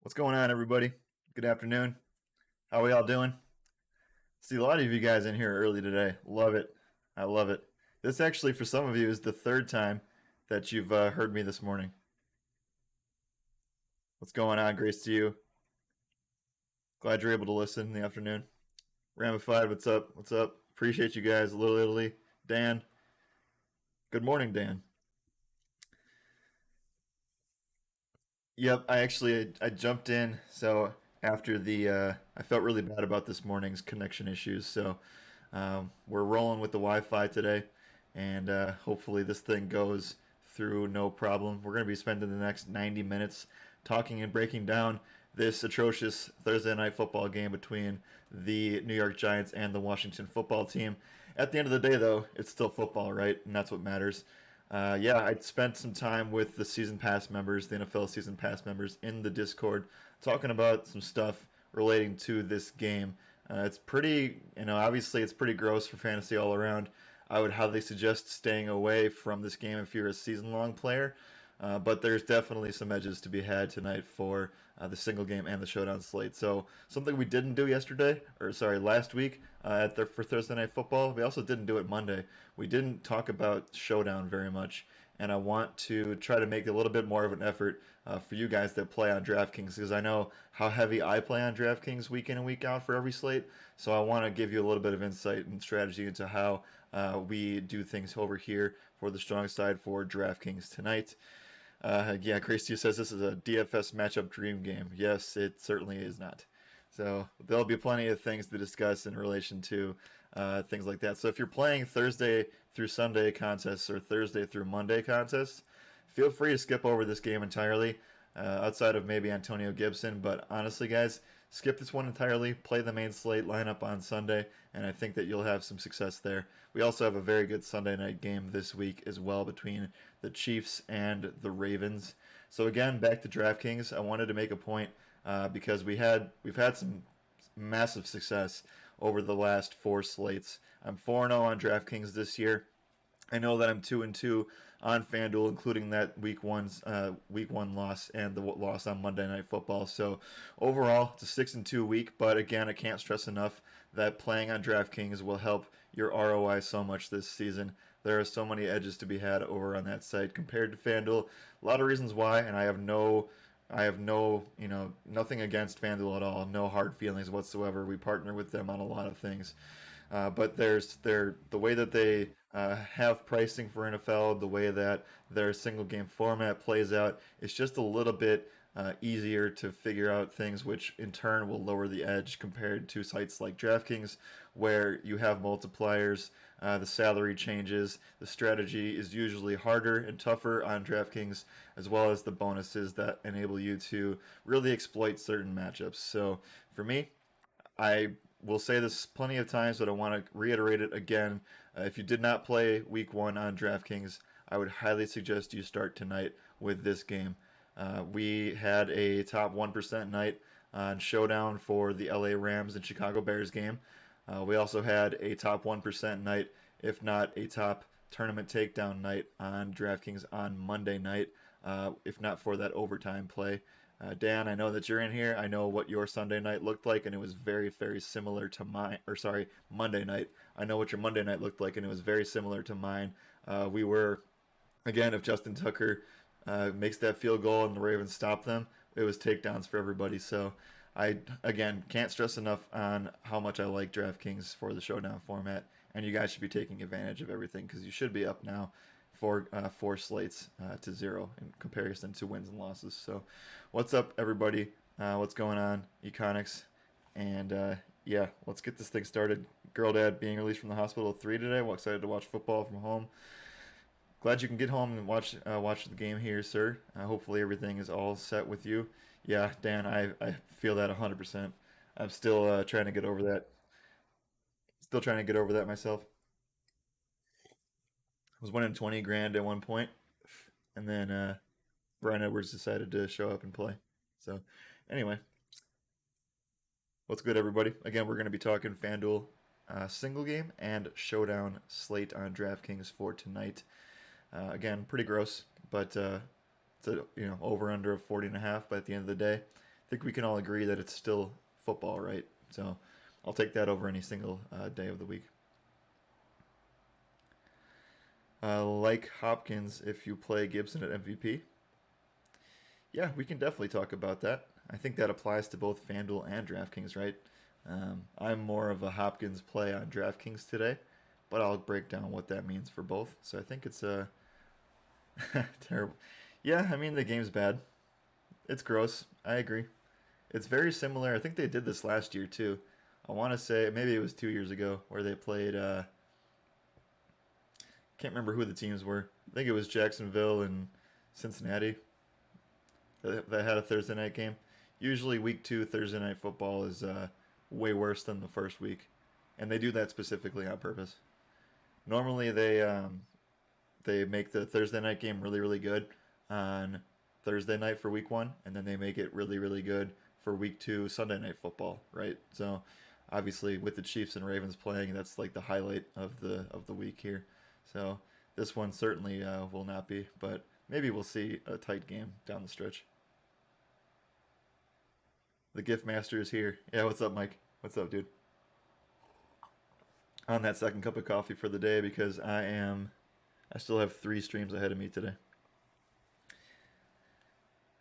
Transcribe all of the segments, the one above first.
What's going on, everybody? Good afternoon. How are we all doing? See a lot of you guys in here early today. Love it. I love it. This actually, for some of you, is the third time that you've heard me this morning. What's going on, Grace, to you? Glad you're able to listen in the afternoon. Ramified, what's up? What's up? Appreciate you guys. Little Italy. Dan. Good morning, Dan. Yep, I jumped in. So after I felt really bad about this morning's connection issues. So we're rolling with the Wi-Fi today, and hopefully this thing goes through no problem. We're going to be spending the next 90 minutes talking and breaking down this atrocious Thursday night football game between the New York Giants and the Washington football team. At the end of the day, though, it's still football, right? And that's what matters. Yeah, I spent some time with the season pass members, the NFL season pass members in the Discord, talking about some stuff relating to this game. It's pretty, obviously it's pretty gross for fantasy all around. I would highly suggest staying away from this game if you're a season long player. But there's definitely some edges to be had tonight for the single game and the showdown slate. So something we didn't do yesterday, or sorry, last week for Thursday Night Football, we also didn't do it Monday. We didn't talk about showdown very much, and I want to try to make a little bit more of an effort for you guys that play on DraftKings because I know how heavy I play on DraftKings week in and week out for every slate. So I want to give you a little bit of insight and strategy into how we do things over here for the strong side for DraftKings tonight. Yeah, Christy says this is a DFS matchup dream game. Yes, it certainly is not. So there'll be plenty of things to discuss in relation to things like that. So if you're playing Thursday through Sunday contests or Thursday through Monday contests, feel free to skip over this game entirely, outside of maybe Antonio Gibson. But honestly, guys, skip this one entirely. Play the main slate lineup on Sunday, and I think that you'll have some success there. We also have a very good Sunday night game this week as well between the Chiefs and the Ravens. So again, back to DraftKings. I wanted to make a point because we've had some massive success over the last four slates. I'm 4-0 on DraftKings this year. I know that I'm 2-2 on FanDuel, including that week one loss and the loss on Monday Night Football. So overall, it's a 6-2 week. But again, I can't stress enough that playing on DraftKings will help your ROI so much this season. There are so many edges to be had over on that site compared to FanDuel. A lot of reasons why, and nothing against FanDuel at all. No hard feelings whatsoever. We partner with them on a lot of things. But the way that they have pricing for NFL, the way that their single game format plays out, it's just a little bit easier to figure out things, which in turn will lower the edge compared to sites like DraftKings, where you have multipliers, the salary changes, the strategy is usually harder and tougher on DraftKings, as well as the bonuses that enable you to really exploit certain matchups. So for me, I will say this plenty of times, but I want to reiterate it again. If you did not play Week 1 on DraftKings, I would highly suggest you start tonight with this game. We had a top 1% night on Showdown for the LA Rams and Chicago Bears game. We also had a top 1% night, if not a top tournament takedown night on DraftKings on Monday night, if not for that overtime play. Dan, I know that you're in here. I know what your Sunday night looked like, and it was very, very similar to mine. Or sorry, Monday night. I know what your Monday night looked like, and it was very similar to mine. We were, again, if Justin Tucker makes that field goal and the Ravens stop them, it was takedowns for everybody. So I, again, can't stress enough on how much I like DraftKings for the showdown format, and you guys should be taking advantage of everything because you should be up now for four slates to zero in comparison to wins and losses. So, what's up, everybody? What's going on, Econics? And yeah, let's get this thing started. Girl dad being released from the hospital at 3 today. Well, excited to watch football from home. Glad you can get home and watch the game here, sir. Hopefully everything is all set with you. Yeah, Dan, I feel that 100%. I'm still trying to get over that. Still trying to get over that myself. I was winning 20 grand at one point, and then Brian Edwards decided to show up and play. So, anyway, what's good, everybody? Again, we're going to be talking FanDuel single game and showdown slate on DraftKings for tonight. Again, pretty gross, but it's a over under of 40 and a half. But at the end of the day, think we can all agree that it's still football, right? So I'll take that over any single day of the week. Like Hopkins, if you play Gibson at MVP, yeah, we can definitely talk about that. I think that applies to both FanDuel and DraftKings, right? I'm more of a Hopkins play on DraftKings today, but I'll break down what that means for both. So I think it's terrible. Yeah, I mean the game's bad. It's gross. I agree. It's very similar. I think they did this last year too. I want to say maybe it was 2 years ago where they played. Can't remember who the teams were. I think it was Jacksonville and Cincinnati that had a Thursday night game. Usually, week two Thursday night football is way worse than the first week, and they do that specifically on purpose. Normally, they make the Thursday night game really really good on Thursday night for week one, and then they make it really really good for week two Sunday night football, right? So obviously with the Chiefs and Ravens playing, that's like the highlight of the week here. So this one certainly will not be, but maybe we'll see a tight game down the stretch. The gift master is here. Yeah, what's up, Mike? What's up, dude? On that second cup of coffee for the day because I still have 3 streams ahead of me today,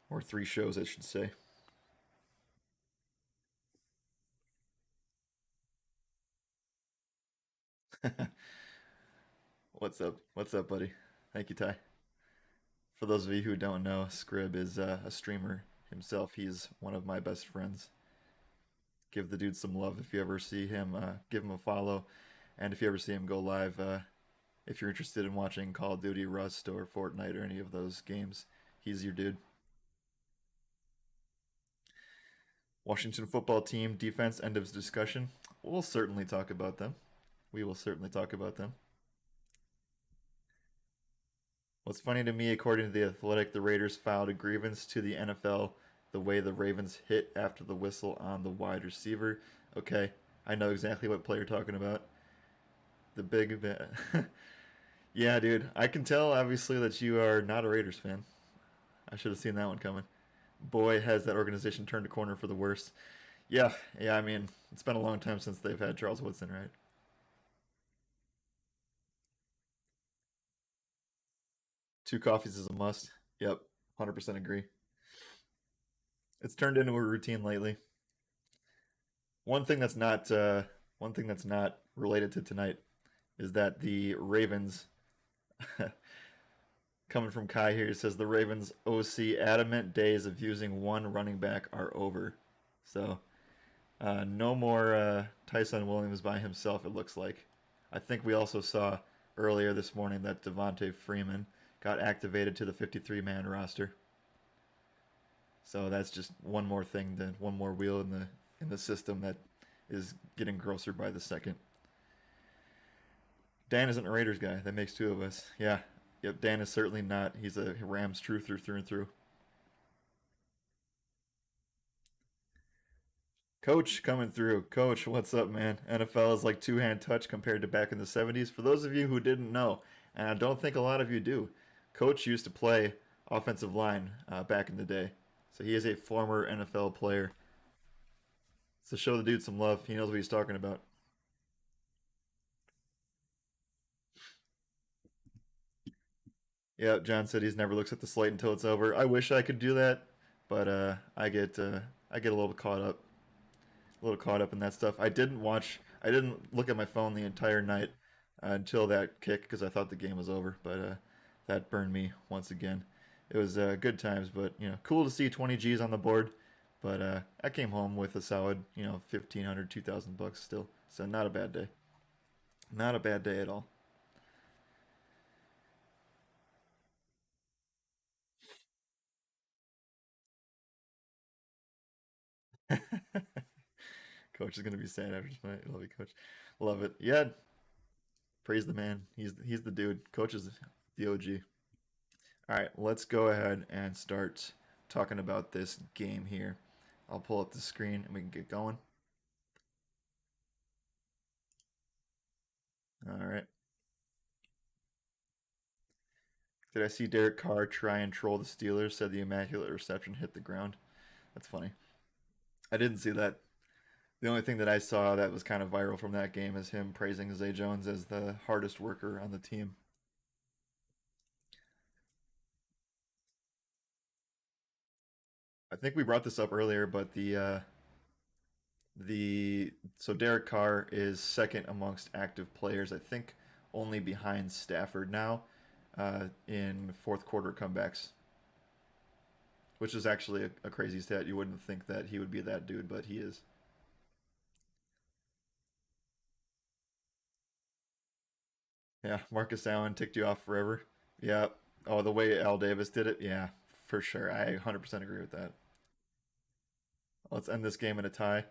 or 3 shows, I should say. What's up? What's up, buddy? Thank you, Ty. For those of you who don't know, Scrib is a streamer himself. He's one of my best friends. Give the dude some love if you ever see him. Give him a follow, and if you ever see him go live, if you're interested in watching Call of Duty, Rust, or Fortnite, or any of those games, he's your dude. Washington football team defense. End of discussion. We'll certainly talk about them. We will certainly talk about them. What's funny to me, according to The Athletic, the Raiders filed a grievance to the NFL the way the Ravens hit after the whistle on the wide receiver. Okay, I know exactly what play you're talking about. The big. Yeah, dude. I can tell, obviously, that you are not a Raiders fan. I should have seen that one coming. Boy, has that organization turned a corner for the worst. Yeah, yeah, I mean, it's been a long time since they've had Charles Woodson, right? Two coffees is a must. Yep, 100% agree. It's turned into a routine lately. One thing that's not one thing that's not related to tonight is that the Ravens, coming from Kai here, says the Ravens OC adamant days of using one running back are over. So no more Tyson Williams by himself. It looks like. I think we also saw earlier this morning that Devontae Freeman got activated to the 53-man roster. So that's just one more thing, one more wheel in the system that is getting grosser by the second. Dan isn't a Raiders guy. That makes two of us. Yeah. Yep. Dan is certainly not. He's a Rams truther through and through. Coach coming through. Coach, what's up, man? NFL is like two-hand touch compared to back in the 70s. For those of you who didn't know, and I don't think a lot of you do, Coach used to play offensive line back in the day. So he is a former NFL player. So show the dude some love. He knows what he's talking about. Yeah, John said he's never looks at the slate until it's over. I wish I could do that, but I get a little caught up in that stuff. I didn't look at my phone the entire night until that kick because I thought the game was over, but that burned me once again. It was good times, but cool to see 20 G's on the board. But I came home with a solid 1,500, 2,000 bucks still, so not a bad day. Not a bad day at all. Coach is gonna be sad after tonight. Love you, Coach. Love it. Yeah, praise the man. He's the dude. Coach is the OG. All right, let's go ahead and start talking about this game here. I'll pull up the screen and we can get going. All right. Did I see Derek Carr try and troll the Steelers? Said the immaculate reception hit the ground. That's funny. I didn't see that. The only thing that I saw that was kind of viral from that game is him praising Zay Jones as the hardest worker on the team. I think we brought this up earlier, but the so Derek Carr is second amongst active players. I think only behind Stafford now in fourth quarter comebacks, which is actually a crazy stat. You wouldn't think that he would be that dude, but he is. Yeah, Marcus Allen ticked you off forever. Yeah. Oh, the way Al Davis did it. Yeah, for sure. I 100% agree with that. Let's end this game in a tie.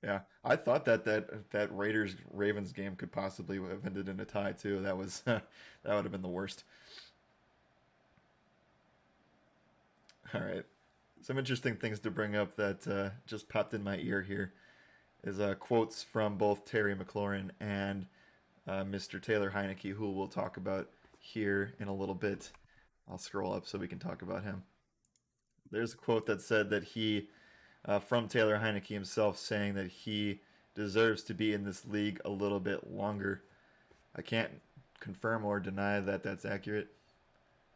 Yeah, I thought that Raiders Ravens game could possibly have ended in a tie too. That was that would have been the worst. All right, some interesting things to bring up that just popped in my ear here is quotes from both Terry McLaurin and Mr. Taylor Heineke, who we'll talk about here in a little bit. I'll scroll up so we can talk about him. There's a quote that said that from Taylor Heineke himself, saying that he deserves to be in this league a little bit longer. I can't confirm or deny that that's accurate.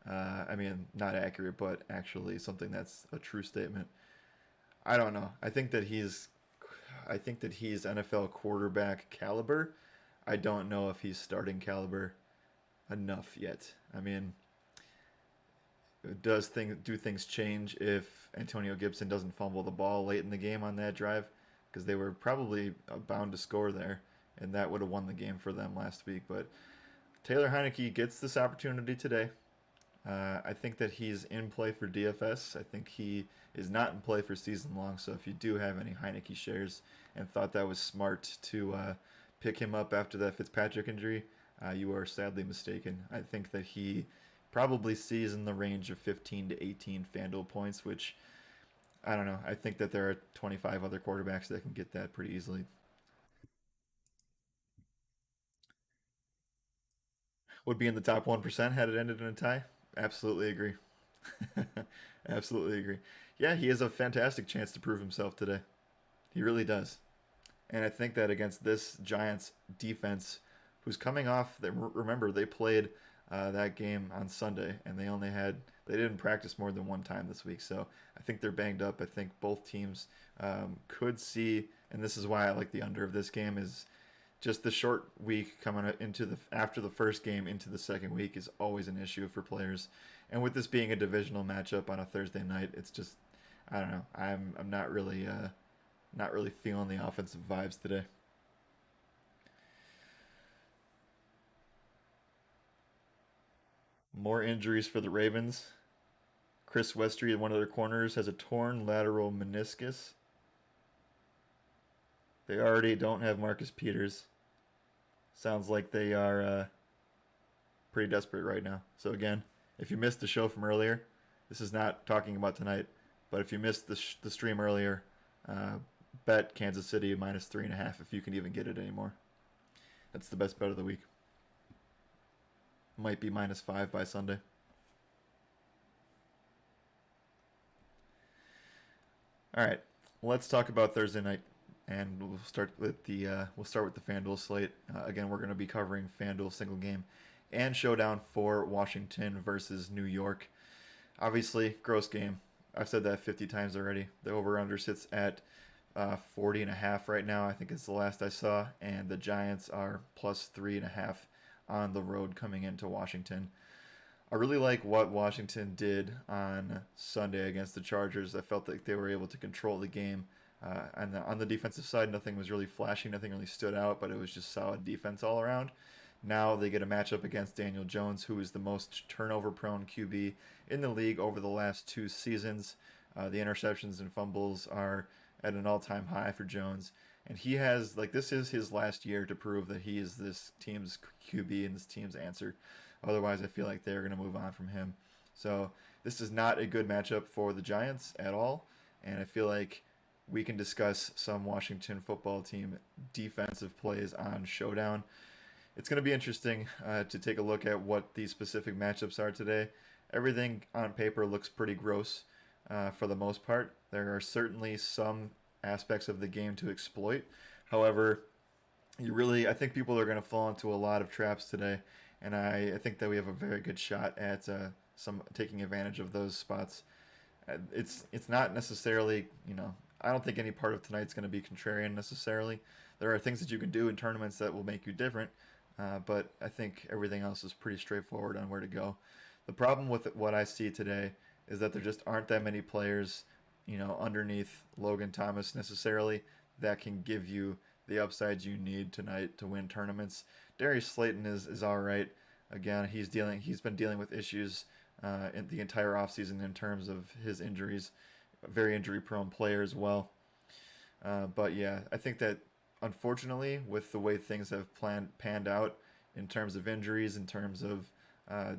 I mean, not accurate, but actually something that's a true statement. I don't know. I think that he's NFL quarterback caliber. I don't know if he's starting caliber enough yet. I mean, do things change if Antonio Gibson doesn't fumble the ball late in the game on that drive? Because they were probably bound to score there, and that would have won the game for them last week. But Taylor Heineke gets this opportunity today. I think that he's in play for DFS. I think he is not in play for season long. So if you do have any Heineke shares and thought that was smart to pick him up after that Fitzpatrick injury, you are sadly mistaken. I think that he probably sees in the range of 15 to 18 FanDuel points, which I don't know. I think that there are 25 other quarterbacks that can get that pretty easily. Would be in the top 1% had it ended in a tie. Absolutely agree. Absolutely agree. Yeah, he has a fantastic chance to prove himself today. He really does. And I think that against this Giants defense, who's coming off, remember they played that game on Sunday, and they didn't practice more than one time this week. So I think they're banged up. I think both teams could see, and this is why I like the under of this game is just the short week coming into the after the first game into the second week is always an issue for players. And with this being a divisional matchup on a Thursday night, it's just I don't know. I'm not really feeling the offensive vibes today. More injuries for the Ravens. Chris Westry, one of their corners, has a torn lateral meniscus. They already don't have Marcus Peters. Sounds like they are pretty desperate right now. So again, if you missed the show from earlier, this is not talking about tonight. But if you missed the stream earlier, uh, bet Kansas City minus 3.5 if you can even get it anymore. That's the best bet of the week. Might be -5 by Sunday. All right, let's talk about Thursday night, and we'll start with the FanDuel slate. Again, we're going to be covering FanDuel Single Game and Showdown for Washington versus New York. Obviously, gross game. I've said that 50 times already. The over/under sits at 40.5 right now. I think it's the last I saw, and the Giants are +3.5 on the road coming into Washington. I really like what Washington did on Sunday against the Chargers. I felt like they were able to control the game. On the defensive side, nothing was really flashy, nothing really stood out, but it was just solid defense all around. Now they get a matchup against Daniel Jones, who is the most turnover-prone QB in the league over the last 2 seasons. The interceptions and fumbles are at an all-time high for Jones, and he has this is his last year to prove that he is this team's QB and this team's answer. Otherwise, I feel like they're going to move on from him. So this is not a good matchup for the Giants at all, and I feel like we can discuss some Washington football team defensive plays on Showdown. It's going to be interesting to take a look at what these specific matchups are today. Everything on paper looks pretty gross for the most part. There are certainly some aspects of the game to exploit. However, I think people are going to fall into a lot of traps today, and I think that we have a very good shot at some taking advantage of those spots. It's not necessarily, I don't think any part of tonight's going to be contrarian necessarily. There are things that you can do in tournaments that will make you different, but I think everything else is pretty straightforward on where to go. The problem with what I see today is that there just aren't that many players, underneath Logan Thomas necessarily that can give you the upsides you need tonight to win tournaments. Darius Slayton is all right. Again, he's been dealing with issues in the entire offseason in terms of his injuries. A very injury prone player as well. But yeah, I think that unfortunately, with the way things have panned out in terms of injuries, in terms of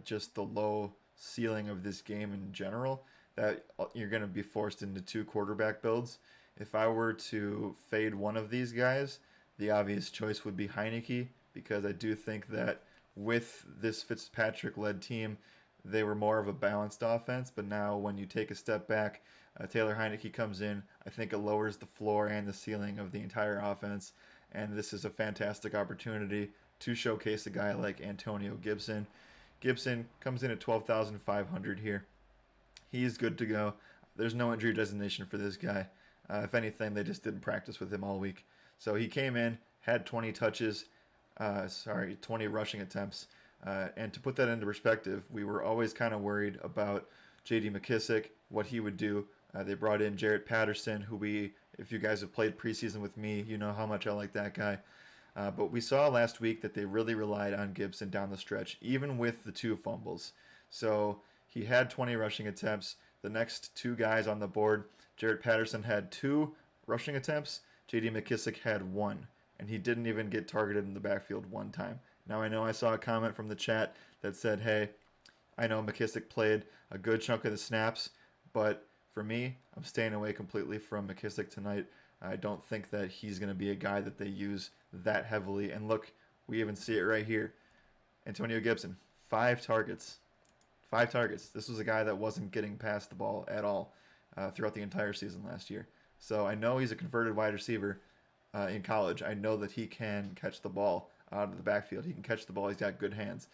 just the low ceiling of this game in general, that you're going to be forced into two quarterback builds. If I were to fade one of these guys, the obvious choice would be Heineke, because I do think that with this Fitzpatrick led team, they were more of a balanced offense. But now, when you take a step back, Taylor Heineke comes in. I think it lowers the floor and the ceiling of the entire offense. And this is a fantastic opportunity to showcase a guy like Antonio Gibson. Gibson comes in at 12,500 here. He's good to go. There's no injury designation for this guy. If anything, they just didn't practice with him all week. So he came in, had 20 touches, 20 rushing attempts. And to put that into perspective, we were always kind of worried about J.D. McKissick, what he would do. They brought in Jarrett Patterson, if you guys have played preseason with me, you know how much I like that guy. But we saw last week that they really relied on Gibson down the stretch, even with the two fumbles. So he had 20 rushing attempts. The next two guys on the board, Jarrett Patterson had 2 rushing attempts. J.D. McKissick had 1, and he didn't even get targeted in the backfield one time. Now, I know I saw a comment from the chat that said, hey, I know McKissick played a good chunk of the snaps, but for me, I'm staying away completely from McKissick tonight. I don't think that he's going to be a guy that they use that heavily. And look, we even see it right here. Antonio Gibson, 5 targets. 5 targets. This was a guy that wasn't getting past the ball at all throughout the entire season last year. So I know he's a converted wide receiver in college. I know that he can catch the ball out of the backfield. He can catch the ball. He's got good hands.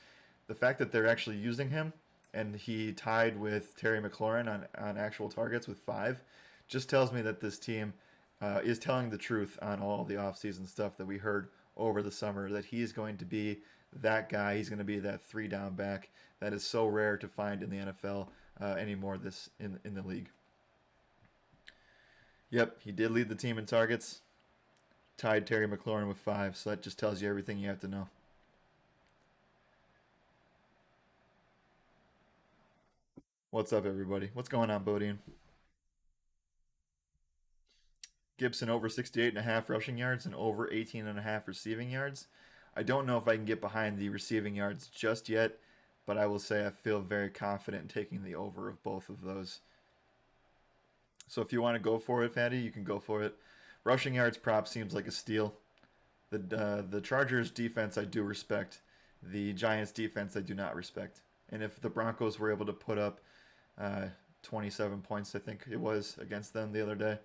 The fact that they're actually using him, and he tied with Terry McLaurin on actual targets with 5, just tells me that this team is telling the truth on all the offseason stuff that we heard over the summer, that he's going to be that guy. He's going to be that 3-down back that is so rare to find in the NFL anymore in the league. Yep, he did lead the team in targets, tied Terry McLaurin with 5, so that just tells you everything you have to know. What's up, everybody? What's going on, Bodine? Gibson over 68.5 rushing yards and over 18.5 receiving yards. I don't know if I can get behind the receiving yards just yet, but I will say I feel very confident in taking the over of both of those. So if you want to go for it, Fatty, you can go for it. Rushing yards prop seems like a steal. The Chargers defense I do respect. The Giants defense I do not respect. And if the Broncos were able to put up 27 points, I think it was, against them the other day,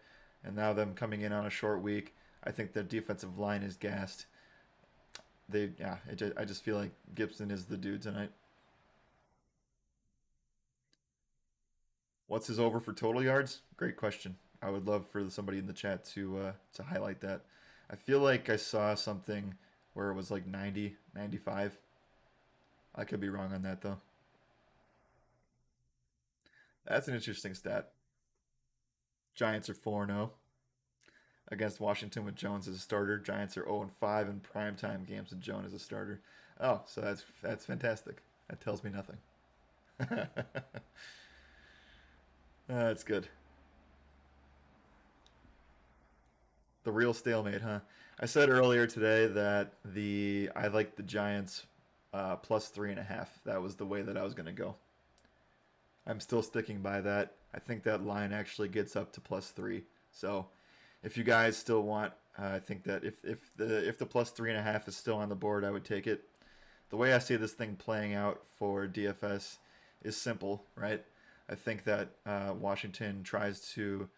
and now them coming in on a short week, I think the defensive line is gassed. I just feel like Gibson is the dude tonight. What's his over for total yards? Great question. I would love for somebody in the chat to highlight that. I feel like I saw something where it was like 90, 95. I could be wrong on that though. That's an interesting stat. Giants are 4-0 against Washington with Jones as a starter. Giants are 0-5 in primetime games with Jones as a starter. Oh, so that's fantastic. That tells me nothing. That's good. The real stalemate, huh? I said earlier today that I like the Giants plus 3.5. That was the way that I was going to go. I'm still sticking by that. I think that line actually gets up to plus 3. So if you guys still want, I think that if the plus 3.5 is still on the board, I would take it. The way I see this thing playing out for DFS is simple, right? I think that Washington tries to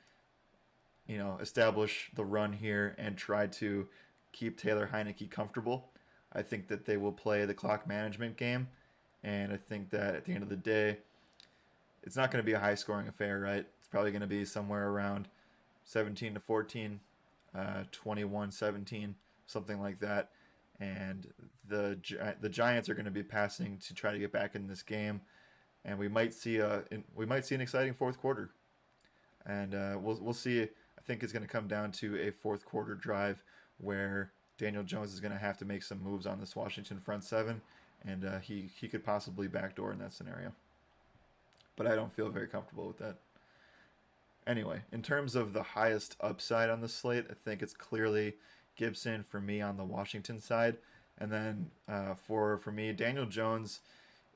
establish the run here and try to keep Taylor Heineke comfortable. I think that they will play the clock management game, and I think that at the end of the day, it's not going to be a high scoring affair, right? It's probably going to be somewhere around 17 to 14, 21-17, something like that. And the Giants are going to be passing to try to get back in this game, and we might see an exciting fourth quarter, and we'll see. I think it's going to come down to a fourth quarter drive where Daniel Jones is going to have to make some moves on this Washington front seven, and he could possibly backdoor in that scenario. But I don't feel very comfortable with that. Anyway, in terms of the highest upside on the slate, I think it's clearly Gibson for me on the Washington side, and then for me, Daniel Jones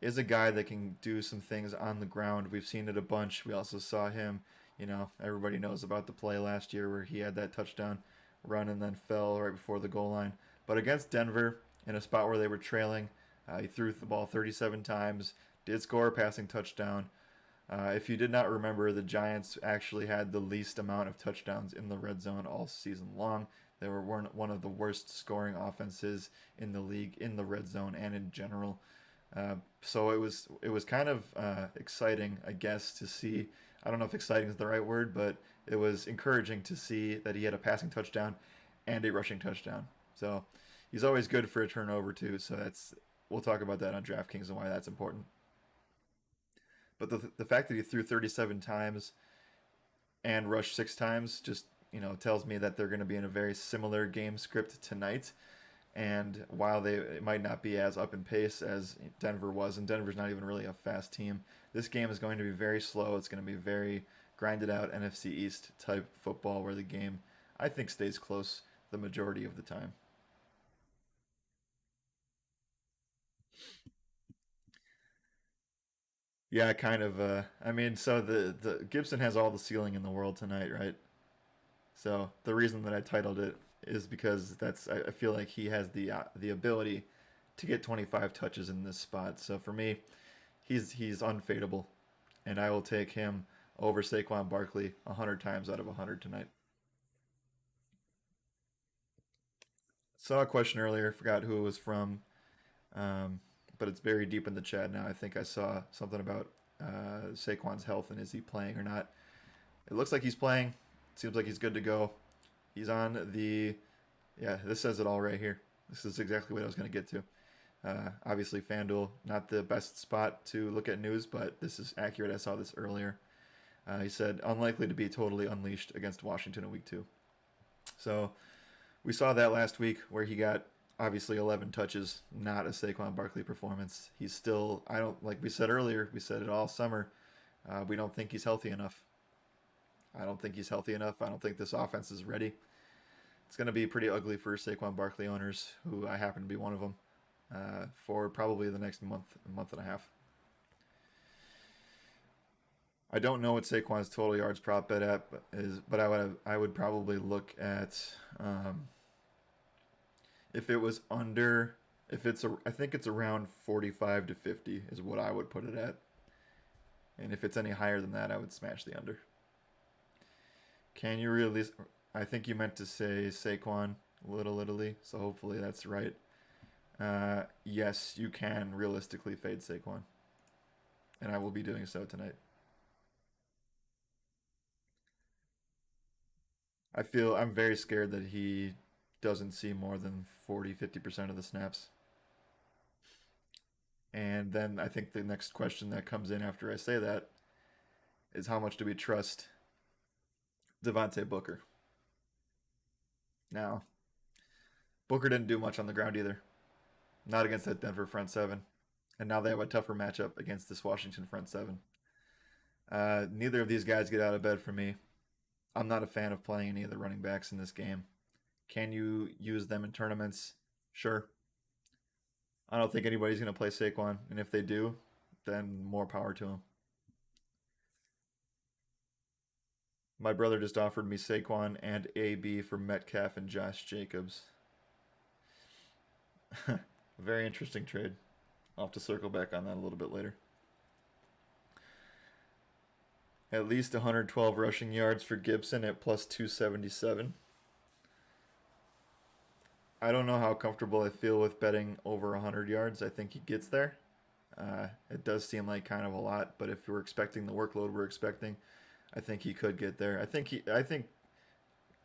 is a guy that can do some things on the ground. We've seen it a bunch. We also saw him. Everybody knows about the play last year where he had that touchdown run and then fell right before the goal line. But against Denver, in a spot where they were trailing, he threw the ball 37 times, did score a passing touchdown. If you did not remember, the Giants actually had the least amount of touchdowns in the red zone all season long. They were one of the worst scoring offenses in the league in the red zone and in general. So it was kind of exciting, I guess, to see. I don't know if exciting is the right word, but it was encouraging to see that he had a passing touchdown and a rushing touchdown. So he's always good for a turnover too. So we'll talk about that on DraftKings and why that's important. But the fact that he threw 37 times and rushed 6 times just tells me that they're going to be in a very similar game script tonight. And while it might not be as up in pace as Denver was, and Denver's not even really a fast team, this game is going to be very slow. It's going to be very grinded out NFC East type football where the game, I think, stays close the majority of the time. Yeah, kind of. I mean, so the Gibson has all the ceiling in the world tonight, right? So the reason that I titled it is because I feel like he has the ability to get 25 touches in this spot. So for me, he's unfadable, and I will take him over Saquon Barkley 100 times out of 100 tonight. Saw a question earlier, forgot who it was from, um, but it's buried deep in the chat now. I think I saw something about Saquon's health and is he playing or not. It looks like he's playing. Seems like he's good to go. He's on the Yeah, this says it all right here. This is exactly what I was going to get to. Obviously, FanDuel, not the best spot to look at news, but this is accurate. I saw this earlier. He said, unlikely to be totally unleashed against Washington in week two. So we saw that last week where he got obviously 11 touches, not a Saquon Barkley performance. He's still, I don't, like we said earlier, we said it all summer. We don't think he's healthy enough. I don't think he's healthy enough. I don't think this offense is ready. It's going to be pretty ugly for Saquon Barkley owners, who I happen to be one of them, for probably the next month and a half. I don't know what Saquon's total yards prop bet at but I would probably look at if it was under if it's I think it's around 45 to 50 is what I would put it at, and if it's any higher than that, I would smash the under. Can you release? I think you meant to say Saquon, Little Italy, so hopefully that's right. Yes, you can realistically fade Saquon, and I will be doing so tonight. I'm very scared that he doesn't see more than 40-50% of the snaps. And then I think the next question that comes in after I say that is how much do we trust Devontae Booker? Now, Booker didn't do much on the ground either. Not against that Denver front seven. And now they have a tougher matchup against this Washington front seven. Neither of these guys get out of bed for me. I'm not a fan of playing any of the running backs in this game. Can you use them in tournaments? Sure. I don't think anybody's going to play Saquon, and if they do, then more power to them. My brother just offered me Saquon and AB for Metcalf and Josh Jacobs. Very interesting trade. I'll have to circle back on that a little bit later. At least 112 rushing yards for Gibson at plus 277. I don't know how comfortable I feel with betting over 100 yards. I think he gets there. It does seem like kind of a lot, but if we're expecting the workload we're expecting, I think he could get there. I think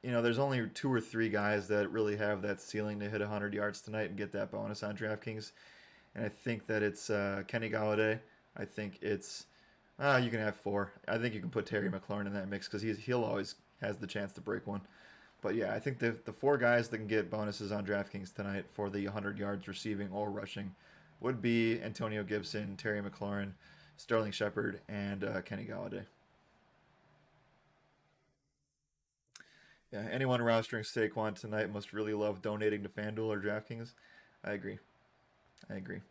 there's only two or three guys that really have that ceiling to hit 100 yards tonight and get that bonus on DraftKings, and I think that it's Kenny Galladay. I think it's you can have four. I think you can put Terry McLaurin in that mix because he'll always has the chance to break one. But yeah, I think the four guys that can get bonuses on DraftKings tonight for the 100 yards receiving or rushing would be Antonio Gibson, Terry McLaurin, Sterling Shepard, and Kenny Galladay. Yeah, anyone rostering Saquon tonight must really love donating to FanDuel or DraftKings. I agree. I agree.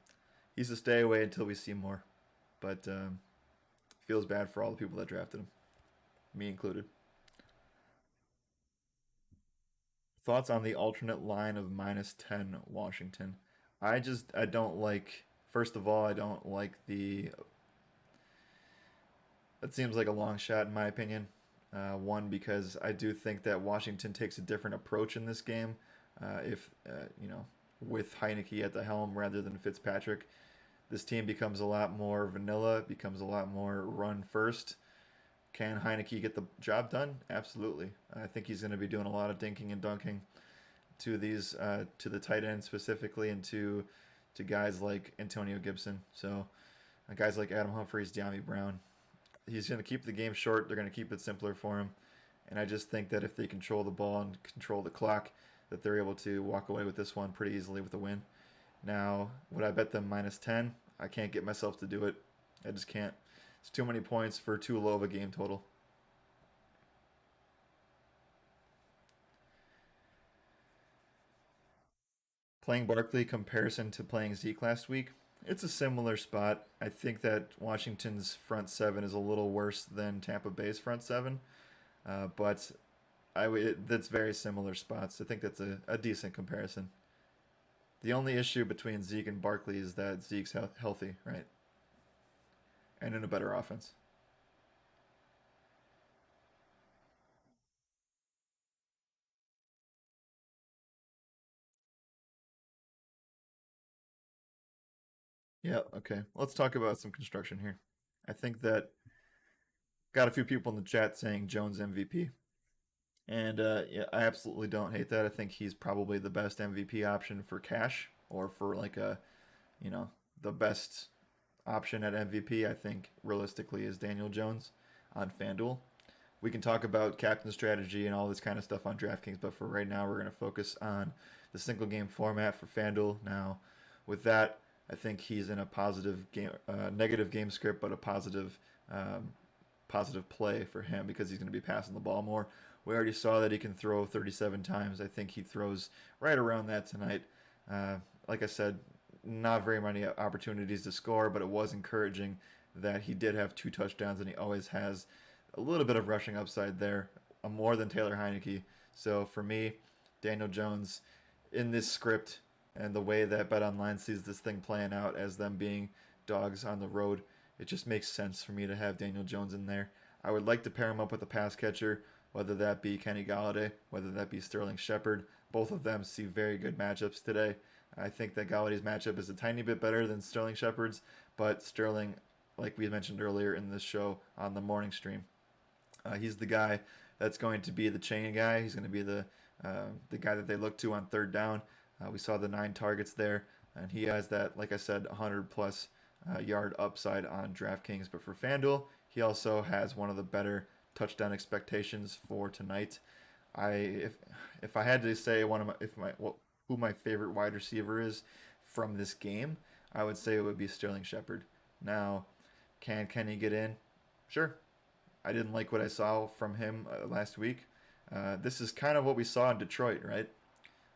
He's a stay away until we see more, but feels bad for all the people that drafted him, me included. Thoughts on the alternate line of minus 10 Washington? I don't like. First of all, I don't like the. That seems like a long shot in my opinion. One because I do think that Washington takes a different approach in this game. If with Heineke at the helm rather than Fitzpatrick, this team becomes a lot more vanilla. Becomes a lot more run first. Can Heineke get the job done? Absolutely. I think he's going to be doing a lot of dinking and dunking to these to the tight end specifically, and to guys like Antonio Gibson. So guys like Adam Humphries, De'Ami Brown. He's going to keep the game short. They're going to keep it simpler for him, and I just think that if they control the ball and control the clock, that they're able to walk away with this one pretty easily with a win. Now, would I bet them minus 10? I can't get myself to do it. I just can't. It's too many points for too low of a game total. Playing Barkley comparison to playing Zeke last week, it's a similar spot. I think that Washington's front seven is a little worse than Tampa Bay's front seven, but that's very similar spots. I think that's a decent comparison. The only issue between Zeke and Barkley is that Zeke's healthy, right, and in a better offense. Yeah. Okay. Let's talk about some construction here. I think that got a few people in the chat saying Jones MVP. And yeah, I absolutely don't hate that. I think he's probably the best MVP option for cash or for like you know, the best option at MVP. I think realistically is Daniel Jones on FanDuel. We can talk about captain strategy and all this kind of stuff on DraftKings, but for right now, we're going to focus on the single game format for FanDuel. Now, with that, I think he's in a positive game, negative game script, but a um, positive play for him because he's going to be passing the ball more. We already saw that he can throw 37 times. I think he throws right around that tonight. Uh, like I said, not very many opportunities to score, but it was encouraging that he did have two touchdowns, and he always has a little bit of rushing upside there, more than Taylor Heineke. So for me, Daniel Jones in this script and the way that Bet Online sees this thing playing out as them being dogs on the road, it just makes sense for me to have Daniel Jones in there. I would like to pair him up with a pass catcher, whether that be Kenny Galladay, whether that be Sterling Shepard. Both of them see very good matchups today. I think that Galladay's matchup is a tiny bit better than Sterling Shepard's, but Sterling, like we mentioned earlier in this show on the morning stream, he's the guy that's going to be the chain guy. He's going to be the guy that they look to on third down. We saw the 9 targets there, and he has that, like I said, 100 plus yard upside on DraftKings. But for FanDuel, he also has one of the better touchdown expectations for tonight. I if I had to say one of my if my well, who my favorite wide receiver is from this game, I would say it would be Sterling Shepard. Now, can he get in? Sure, I didn't like what I saw from him last week. This is kind of what we saw in Detroit, right?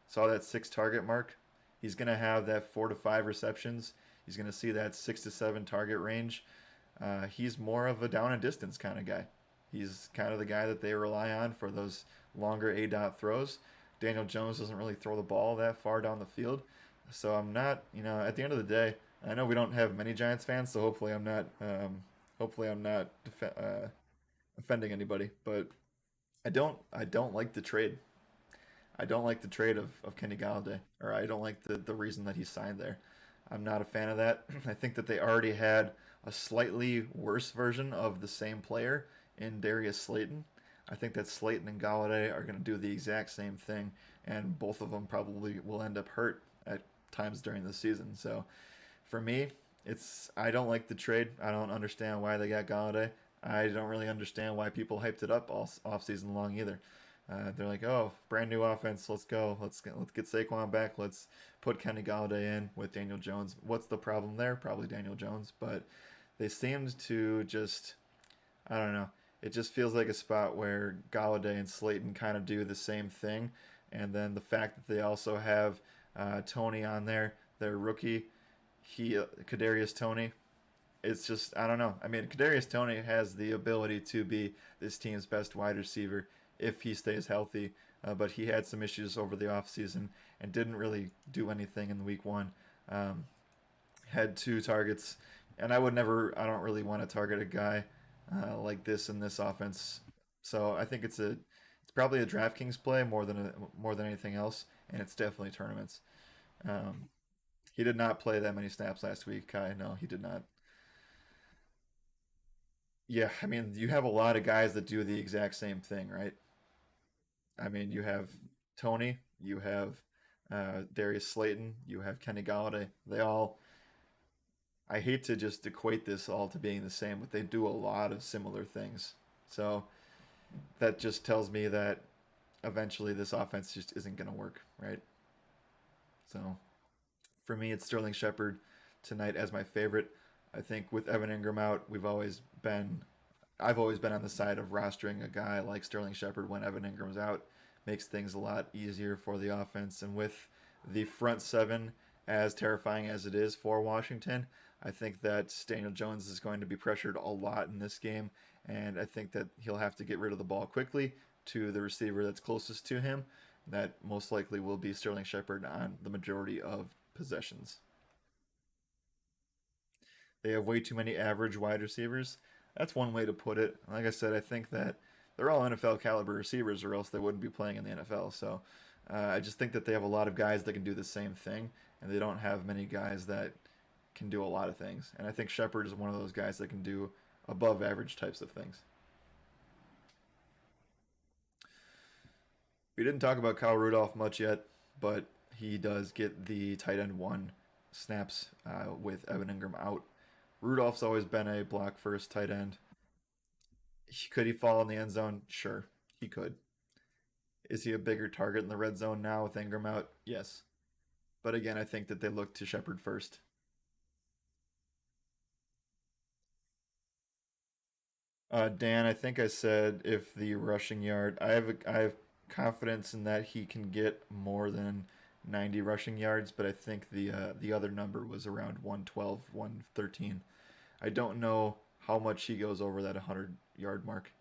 Saw that 6 target mark. He's going to have that 4 to 5 receptions. He's going to see that 6 to 7 target range. He's more of a down and distance kind of guy. He's kind of the guy that they rely on for those longer A dot throws. Daniel Jones doesn't really throw the ball that far down the field. So I'm not, at the end of the day, I know we don't have many Giants fans, so hopefully I'm not offending anybody, but I don't like the trade. I don't like the trade of Kenny Galladay, or I don't like the reason that he signed there. I'm not a fan of that. I think that they already had a slightly worse version of the same player in Darius Slayton. I think that Slayton and Galladay are going to do the exact same thing, and both of them probably will end up hurt at times during the season. So for me, it's I don't like the trade. I don't understand why they got Galladay. I don't really understand why people hyped it up all off season long either. They're like, oh, brand new offense. Let's go. Let's get Saquon back. Let's put Kenny Galladay in with Daniel Jones. What's the problem there? Probably Daniel Jones. But they seemed to just I don't know. It just feels like a spot where Galladay and Slayton kind of do the same thing, and then the fact that they also have Tony on there, their rookie, Kadarius Tony. It's just I don't know. I mean, Kadarius Tony has the ability to be this team's best wide receiver if he stays healthy, but he had some issues over the offseason and didn't really do anything in week one. Um, had 2 targets, and I don't really want to target a guy like this in this offense. So I think it's probably a DraftKings play more than anything else, and it's definitely tournaments. Um, he did not play that many snaps last week, Kai. No, he did not. Yeah, I mean, you have a lot of guys that do the exact same thing, right? I mean, you have Tony, you have Darius Slayton, you have Kenny Galladay. I hate to just equate this all to being the same, but they do a lot of similar things. So that just tells me that eventually this offense just isn't going to work, right? So for me, it's Sterling Shepard tonight as my favorite. I think with Evan Ingram out, I've always been on the side of rostering a guy like Sterling Shepard when Evan Ingram's out. Makes things a lot easier for the offense. And with the front seven as terrifying as it is for Washington, I think that Daniel Jones is going to be pressured a lot in this game. And I think that he'll have to get rid of the ball quickly to the receiver that's closest to him. That most likely will be Sterling Shepard on the majority of possessions. They have way too many average wide receivers. That's one way to put it. Like I said, I think that they're all NFL caliber receivers, or else they wouldn't be playing in the NFL. So I just think that they have a lot of guys that can do the same thing, and they don't have many guys that can do a lot of things. And I think Shepard is one of those guys that can do above average types of things. We didn't talk about Kyle Rudolph much yet, but he does get the tight end one snaps with Evan Ingram out. Rudolph's always been a block first tight end. Could he fall in the end zone? Sure, he could. Is he a bigger target in the red zone now with Ingram out? Yes. But again, I think that they look to Shepard first. Dan, I think I said if the rushing yard, I have confidence in that he can get more than 90 rushing yards, but I think the other number was around 112, 113. I don't know how much he goes over that 100-yard mark.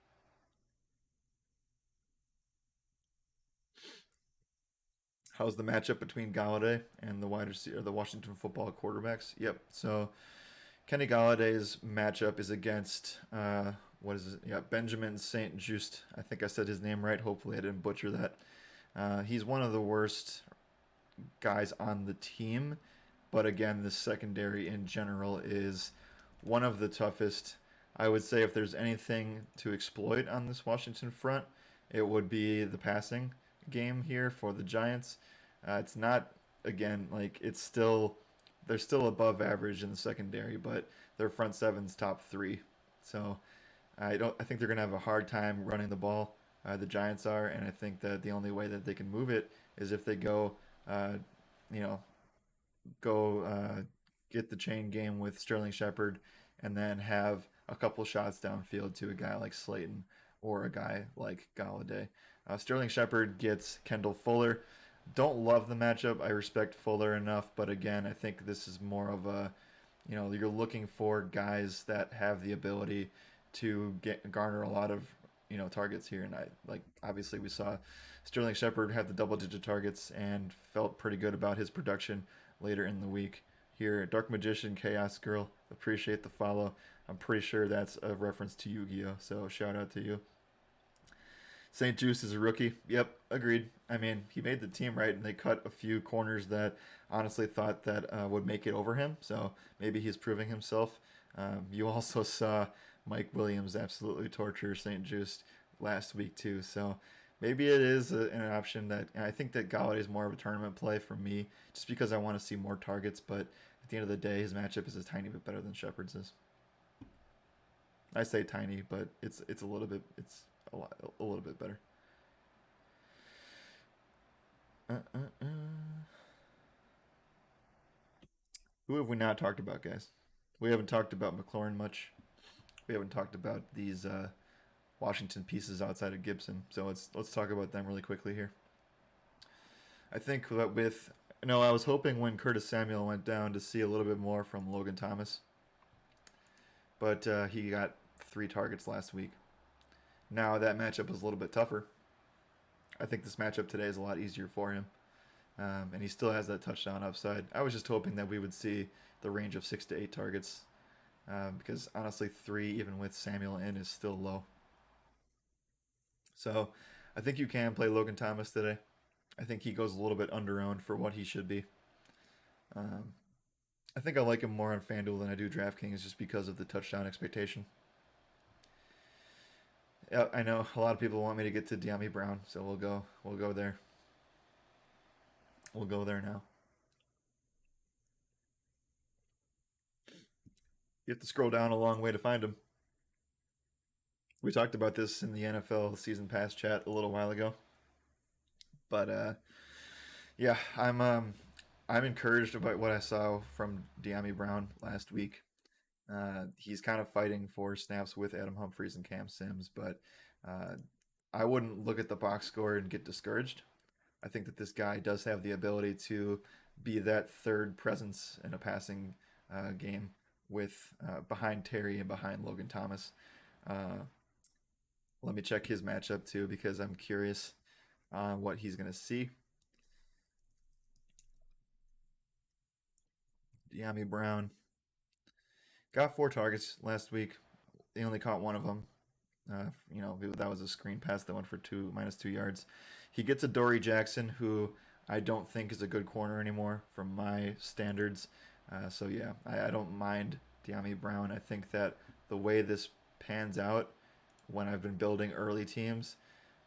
How's the matchup between Galladay and the wide receiver, the Washington football quarterbacks? Yep. So Kenny Galladay's matchup is against what is it? Yeah, Benjamin Saint Just. I think I said his name right. Hopefully, I didn't butcher that. He's one of the worst guys on the team, but again, the secondary in general is one of the toughest. I would say if there's anything to exploit on this Washington front, it would be the passing game here for the Giants. It's not again like it's still they're still above average in the secondary, but their front seven's top three. So I think they're gonna have a hard time running the ball. The Giants are, and I think that the only way that they can move it is if they uh, you know, go get the chain game with Sterling Shepard, and then have a couple shots downfield to a guy like Slayton or a guy like Galladay. Sterling Shepard gets Kendall Fuller. Don't love the matchup. I respect Fuller enough, but again, I think this is more of a you're looking for guys that have the ability to get garner a lot of targets here, and I like obviously we saw Sterling Shepard have the double-digit targets and felt pretty good about his production later in the week. Here, Dark Magician, Chaos Girl, appreciate the follow. I'm pretty sure that's a reference to Yu-Gi-Oh. So shout out to you. St. Juice is a rookie. Yep, agreed. I mean, he made the team right, and they cut a few corners that honestly thought that would make it over him. So maybe he's proving himself. You also saw Mike Williams absolutely torture St. Juice last week too. So maybe it is an option that and I think that Galladay is more of a tournament play for me, just because I want to see more targets. But at the end of the day, his matchup is a tiny bit better than Shepard's is. I say tiny, but it's a little bit a little bit better. Uh, uh, uh. Who have we not talked about, guys? We haven't talked about McLaurin much. We haven't talked about these Washington pieces outside of Gibson. So let's talk about them really quickly here. I think that with no, I was hoping when Curtis Samuel went down to see a little bit more from Logan Thomas, but he got 3 targets last week. Now that matchup is a little bit tougher. I think this matchup today is a lot easier for him. And he still has that touchdown upside. I was just hoping that we would see the range of 6 to 8 targets because honestly, 3 even with Samuel in is still low. So I think you can play Logan Thomas today. I think he goes a little bit under owned for what he should be. Um, I think I like him more on FanDuel than I do DraftKings just because of the touchdown expectation. Yeah, I know a lot of people want me to get to De'Ami Brown, so we'll go there. We'll go there now. You have to scroll down a long way to find him. We talked about this in the NFL season pass chat a little while ago, but yeah, I'm encouraged about what I saw from De'Ami Brown last week. He's kind of fighting for snaps with Adam Humphries and Cam Sims, but uh, I wouldn't look at the box score and get discouraged. I think that this guy does have the ability to be that third presence in a passing game with behind Terry and behind Logan Thomas. Uh, Let me check his matchup too because I'm curious on what he's going to see. De'Ami Brown got 4 targets last week. They only caught one of them. That was a screen pass that went for -2 yards. He gets a Dory Jackson, who I don't think is a good corner anymore from my standards. So yeah, I don't mind De'Ami Brown. I think that the way this pans out when I've been building early teams,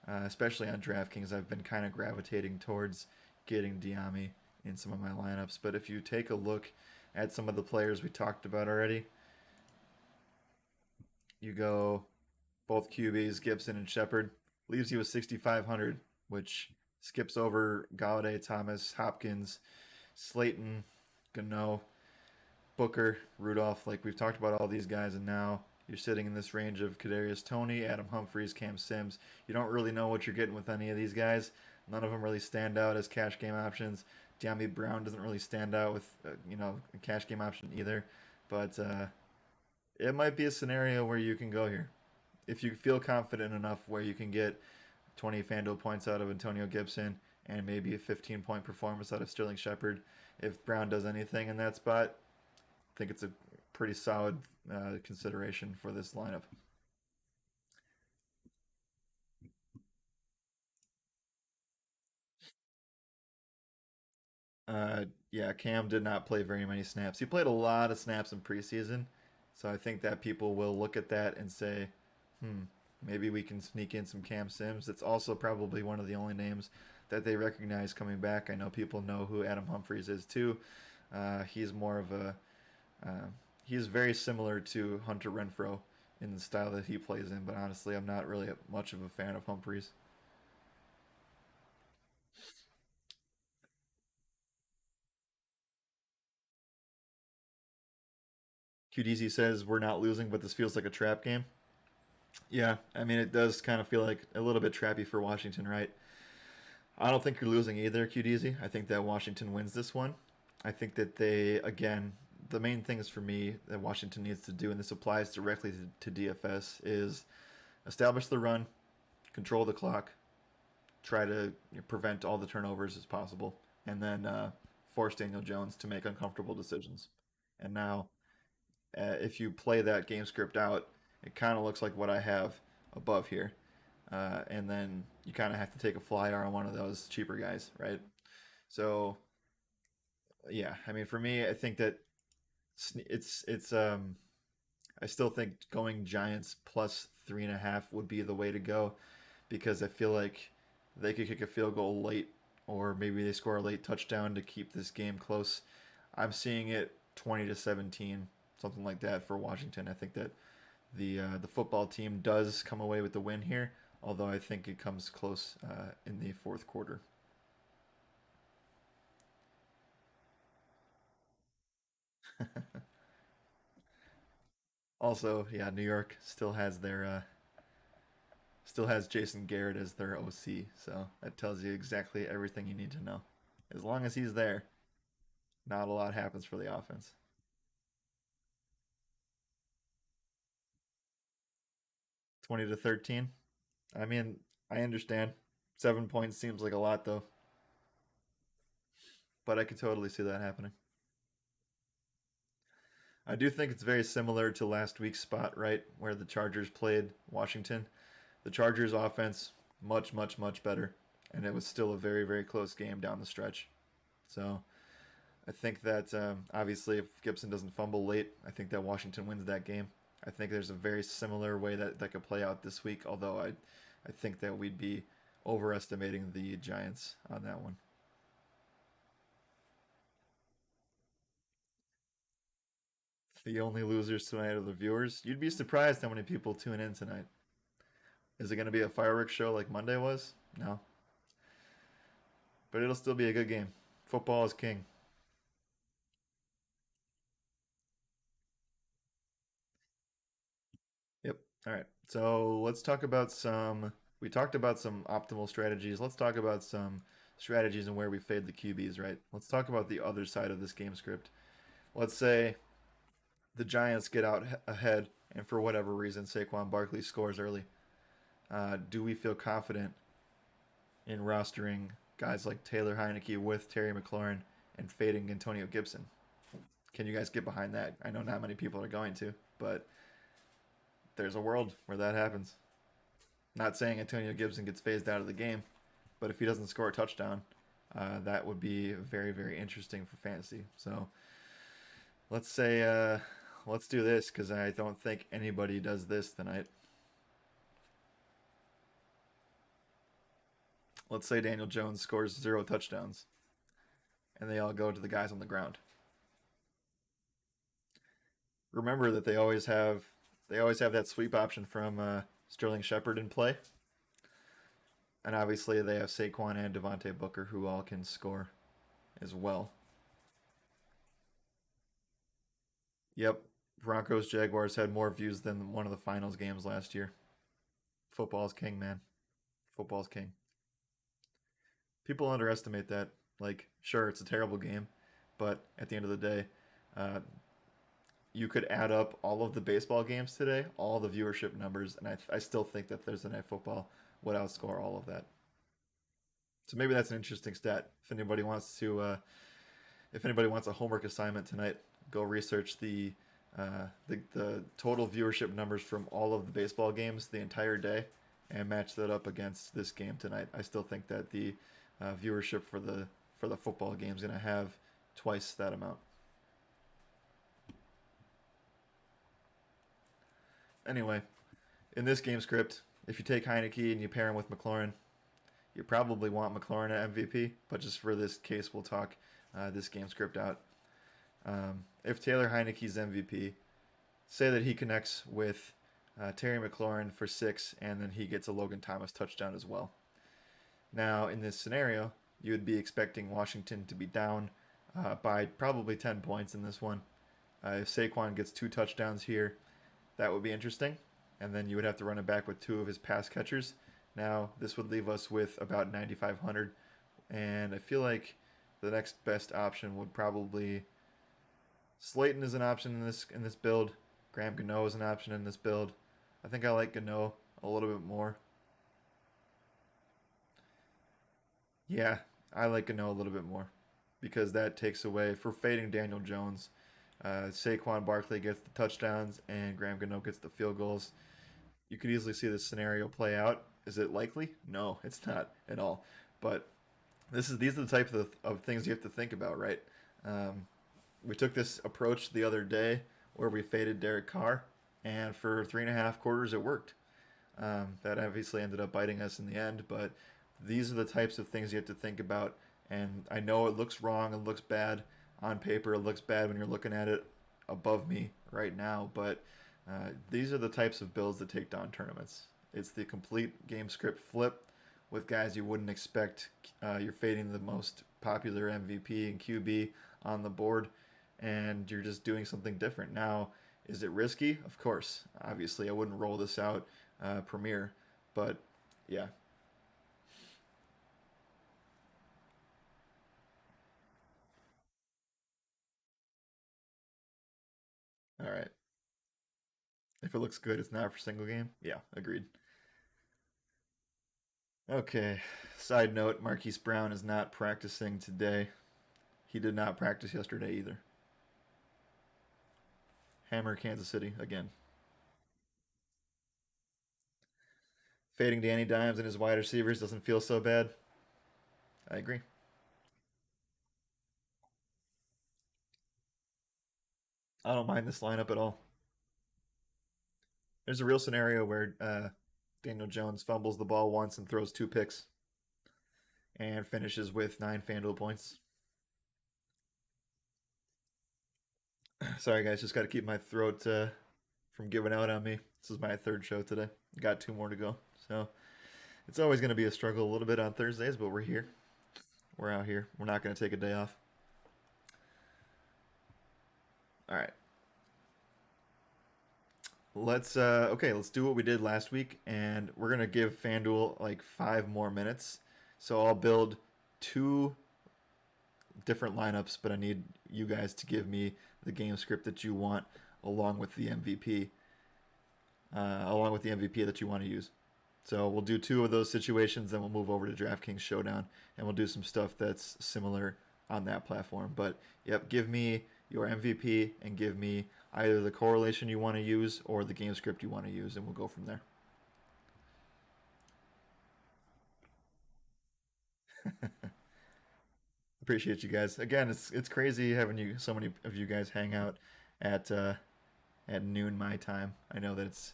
especially on DraftKings, I've been kind of gravitating towards getting De'Ami in some of my lineups. But if you take a look at some of the players we talked about already, you go both QBs, Gibson and Shepard, leaves you with 6,500, which skips over Galladay, Thomas, Hopkins, Slayton, Gano, Booker, Rudolph. Like we've talked about all these guys, and now you're sitting in this range of Kadarius Toney, Adam Humphries, Cam Sims. You don't really know what you're getting with any of these guys. None of them really stand out as cash game options. De'Ami Brown doesn't really stand out with a cash game option either. But it might be a scenario where you can go here if you feel confident enough where you can get 20 FanDuel points out of Antonio Gibson and maybe a 15-point performance out of Sterling Shepard. If Brown does anything in that spot, I think it's a pretty solid consideration for this lineup. Yeah, Cam did not play very many snaps. He played a lot of snaps in preseason, so I think that people will look at that and say, hmm, maybe we can sneak in some Cam Sims. It's also probably one of the only names that they recognize coming back. I know people know who Adam Humphries is too. He's more of a uh, he's very similar to Hunter Renfro in the style that he plays in, but honestly, I'm not really much of a fan of Humphries. QDZ says we're not losing, but this feels like a trap game. Yeah, I mean it does kind of feel like a little bit trappy for Washington, right? I don't think you're losing either, QDZ. I think that Washington wins this one. I think that they again the main things for me that Washington needs to do, and this applies directly to DFS, is establish the run, control the clock, try to prevent all the turnovers as possible, and then force Daniel Jones to make uncomfortable decisions. And now If you play that game script out, it kind of looks like what I have above here. And then you kind of have to take a flyer on one of those cheaper guys, right? So yeah, I mean, for me, I think that it's I still think going Giants plus 3.5 would be the way to go because I feel like they could kick a field goal late, or maybe they score a late touchdown to keep this game close. I'm seeing it 20-17, something like that for Washington. I think that the football team does come away with the win here, although I think it comes close in the fourth quarter. Also, yeah, New York still has Jason Garrett as their OC, so that tells you exactly everything you need to know. As long as he's there, not a lot happens for the offense. 20-13. I mean, I understand. 7 points seems like a lot though, but I could totally see that happening. I do think it's very similar to last week's spot, right, where the Chargers played Washington. The Chargers offense much, much, much better, and it was still a very, very close game down the stretch. So I think that obviously if Gibson doesn't fumble late, I think that Washington wins that game. I think there's a very similar way that could play out this week, although I think that we'd be overestimating the Giants on that one. The only losers tonight are the viewers. You'd be surprised how many people tune in tonight. Is it going to be a fireworks show like Monday was? No, but it'll still be a good game. Football is king. Yep. All right. So let's talk about some. We talked about some optimal strategies. Let's talk about some strategies and where we fade the QBs, right? Let's talk about the other side of this game script. Let's say the Giants get out ahead, and for whatever reason, Saquon Barkley scores early. Do we feel confident in rostering guys like Taylor Heineke with Terry McLaurin and fading Antonio Gibson? Can you guys get behind that? I know not many people are going to, but there's a world where that happens. Not saying Antonio Gibson gets phased out of the game, but if he doesn't score a touchdown, that would be very, very interesting for fantasy. So let's say, let's do this because I don't think anybody does this tonight. Let's say Daniel Jones scores 0 touchdowns, and they all go to the guys on the ground. Remember that they always have that sweep option from Sterling Shepard in play, and obviously they have Saquon and Devontae Booker who all can score as well. Yep, Broncos Jaguars had more views than one of the finals games last year. Football's king, man. Football's king. People underestimate that. Like, sure, it's a terrible game, but at the end of the day, uh, you could add up all of the baseball games today, all the viewership numbers, and I still think that Thursday Night Football would outscore all of that. So maybe that's an interesting stat. If anybody wants a homework assignment tonight, go research the total viewership numbers from all of the baseball games the entire day, and match that up against this game tonight. I still think that the viewership for the football game is going to have twice that amount. Anyway, in this game script, if you take Heineke and you pair him with McLaurin, you probably want McLaurin at MVP. But just for this case, we'll talk this game script out. If Taylor Heineke's MVP, say that he connects with Terry McLaurin for 6, and then he gets a Logan Thomas touchdown as well. Now, in this scenario, you would be expecting Washington to be down by probably 10 points in this one. If Saquon gets 2 touchdowns here, that would be interesting. And then you would have to run it back with 2 of his pass catchers. Now, this would leave us with about 9,500. And I feel like the next best option would probably Slayton is an option in this build. Graham Gano is an option in this build. I think I like Gano a little bit more. Yeah, I like Gano a little bit more because that takes away for fading Daniel Jones. Saquon Barkley gets the touchdowns and Graham Gano gets the field goals. You could easily see this scenario play out. Is it likely? No, it's not at all. But these are the type of things you have to think about, right? Um, we took this approach the other day where we faded Derek Carr, and for 3.5 quarters it worked. That obviously ended up biting us in the end, but these are the types of things you have to think about. And I know it looks wrong, it looks bad on paper, it looks bad when you're looking at it above me right now, but these are the types of builds that take down tournaments. It's the complete game script flip with guys you wouldn't expect. You're fading the most popular MVP and QB on the board, and you're just doing something different. Now, is it risky? Of course. Obviously, I wouldn't roll this out Premiere, but yeah. All right. If it looks good, it's not for single game. Yeah, agreed. Okay. Side note: Marquise Brown is not practicing today. He did not practice yesterday either. Hammer Kansas City again. Fading Danny Dimes and his wide receivers doesn't feel so bad. I agree. I don't mind this lineup at all. There's a real scenario where Daniel Jones fumbles the ball once and throws 2 picks and finishes with 9 FanDuel points. Sorry, guys, just got to keep my throat from giving out on me. This is my third show today. Got 2 more to go. So it's always going to be a struggle a little bit on Thursdays, but we're here. We're out here. We're not going to take a day off. All right. Let's do what we did last week, and we're gonna give FanDuel like 5 more minutes. So I'll build 2 different lineups, but I need you guys to give me the game script that you want, along with the MVP, along with the MVP that you want to use. So we'll do 2 of those situations, then we'll move over to DraftKings Showdown, and we'll do some stuff that's similar on that platform. But yep, give me your MVP and give me either the correlation you want to use or the game script you want to use, and we'll go from there. Appreciate you guys. Again, it's crazy having you so many of you guys hang out at at noon my time. I know that it's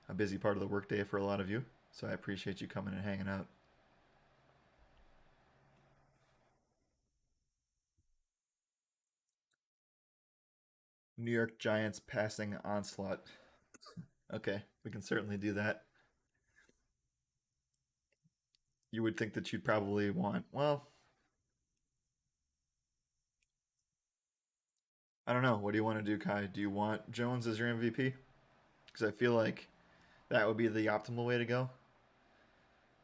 a busy part of the workday for a lot of you, so I appreciate you coming and hanging out. New York Giants passing onslaught. Okay, we can certainly do that. You would think that you'd probably want, well, I don't know. What do you want to do, Kai? Do you want Jones as your MVP? Because I feel like that would be the optimal way to go,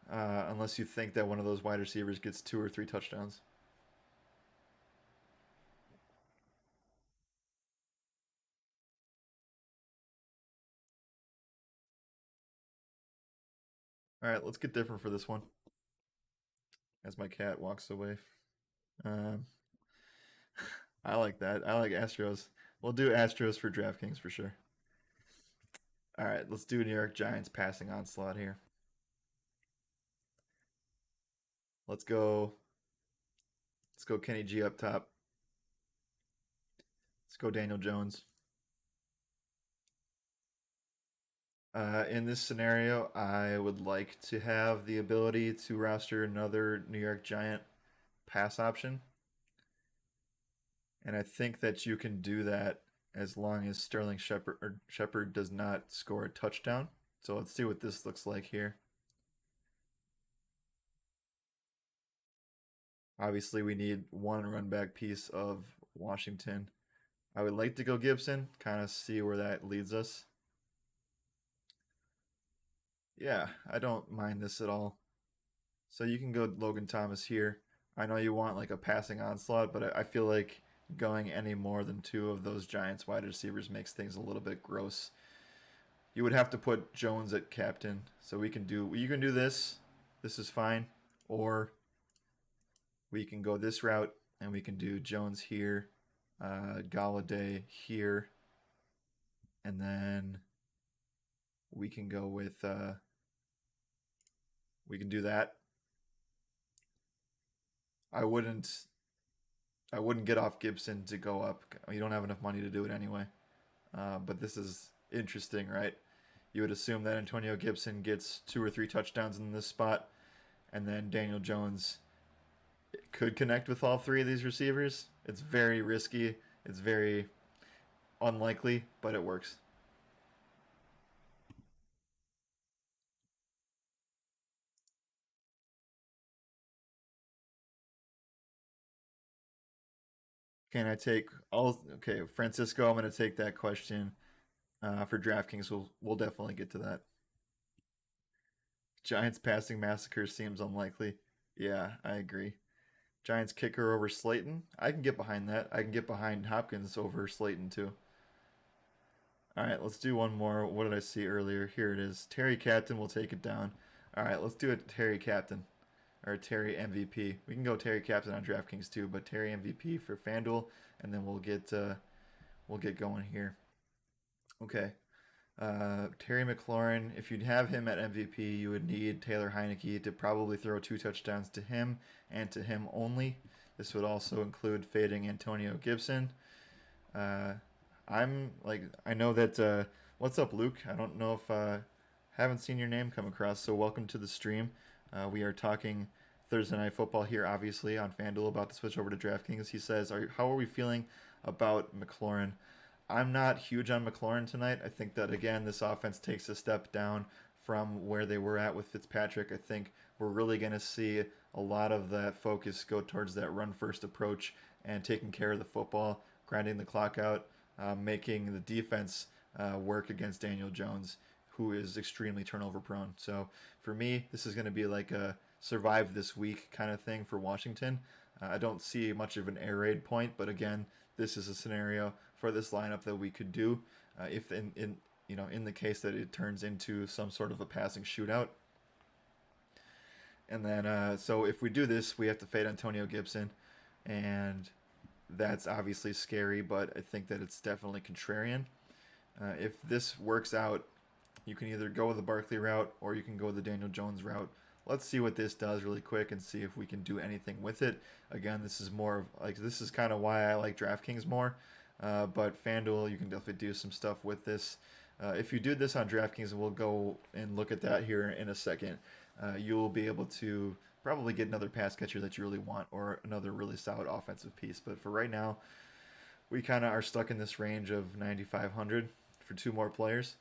unless you think that one of those wide receivers gets 2 or 3 touchdowns. All right, let's get different for this one. As my cat walks away. Um, I like that. I like Astros. We'll do Astros for DraftKings for sure. All right, let's do New York Giants passing onslaught here. Let's go. Let's go Kenny G up top. Let's go Daniel Jones. In this scenario, I would like to have the ability to roster another New York Giant pass option, and I think that you can do that as long as Sterling Shepard does not score a touchdown. So let's see what this looks like here. Obviously, we need one run back piece of Washington. I would like to go Gibson, kind of see where that leads us. Yeah, I don't mind this at all. So you can go Logan Thomas here. I know you want like a passing onslaught, but I feel like going any more than 2 of those Giants wide receivers makes things a little bit gross. You would have to put Jones at captain. So we can do you can do this. This is fine. Or we can go this route and we can do Jones here. Galladay here, and then we can go with we can do that. I wouldn't I wouldn't get off Gibson to go up. You don't have enough money to do it anyway. But this is interesting, right? You would assume that Antonio Gibson gets 2 or 3 touchdowns in this spot, and then Daniel Jones could connect with all three of these receivers. It's very risky. It's very unlikely, but it works. Can I take all? Okay, Francisco, I'm going to take that question for DraftKings. We'll definitely get to that. Giants passing massacre seems unlikely. Yeah, I agree. Giants kicker over Slayton. I can get behind that. I can get behind Hopkins over Slayton too. All right, let's do one more. What did I see earlier? Here it is. Terry Captain will take it down. All right, let's do it. Terry Captain or Terry MVP. We can go Terry Captain on DraftKings too, but Terry MVP for FanDuel, and then we'll get going here. Okay. Terry McLaurin, if you'd have him at MVP, you would need Taylor Heineke to probably throw 2 touchdowns to him and to him only. This would also include fading Antonio Gibson. Uh, I'm like, I know that. What's up, Luke? I don't know if haven't seen your name come across. So welcome to the stream. We are talking Thursday Night Football here, obviously on FanDuel, about to switch over to DraftKings. He says, "How are we feeling about McLaurin?" I'm not huge on McLaurin tonight. I think that again, this offense takes a step down from where they were at with Fitzpatrick. I think we're really going to see a lot of that focus go towards that run first approach and taking care of the football, grinding the clock out, making the defense work against Daniel Jones, who is extremely turnover prone. So for me, this is going to be like a survive this week kind of thing for Washington. I don't see much of an air raid point, but again, this is a scenario for this lineup that we could do if in the case that it turns into some sort of a passing shootout. And then so if we do this, we have to fade Antonio Gibson, and that's obviously scary, but I think that it's definitely contrarian. If this works out, you can either go the Barkley route or you can go the Daniel Jones route. Let's see what this does really quick and see if we can do anything with it. Again, this is more of like this is kind of why I like DraftKings more. But FanDuel, you can definitely do some stuff with this. If you do this on DraftKings, and we'll go and look at that here in a second, you'll be able to probably get another pass catcher that you really want or another really solid offensive piece. But for right now, we kind of are stuck in this range of 9,500 for 2 more players.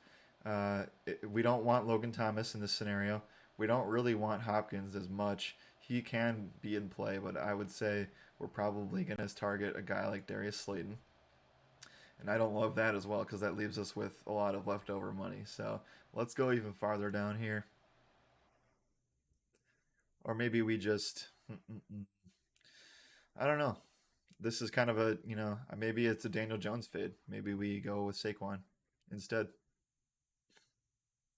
We don't want Logan Thomas in this scenario. We don't really want Hopkins as much. He can be in play, but I would say we're probably going to target a guy like Darius Slayton. And I don't love that as well because that leaves us with a lot of leftover money. So let's go even farther down here. Or maybe we just, I don't know. This is kind of a, maybe it's a Daniel Jones fade. Maybe we go with Saquon instead.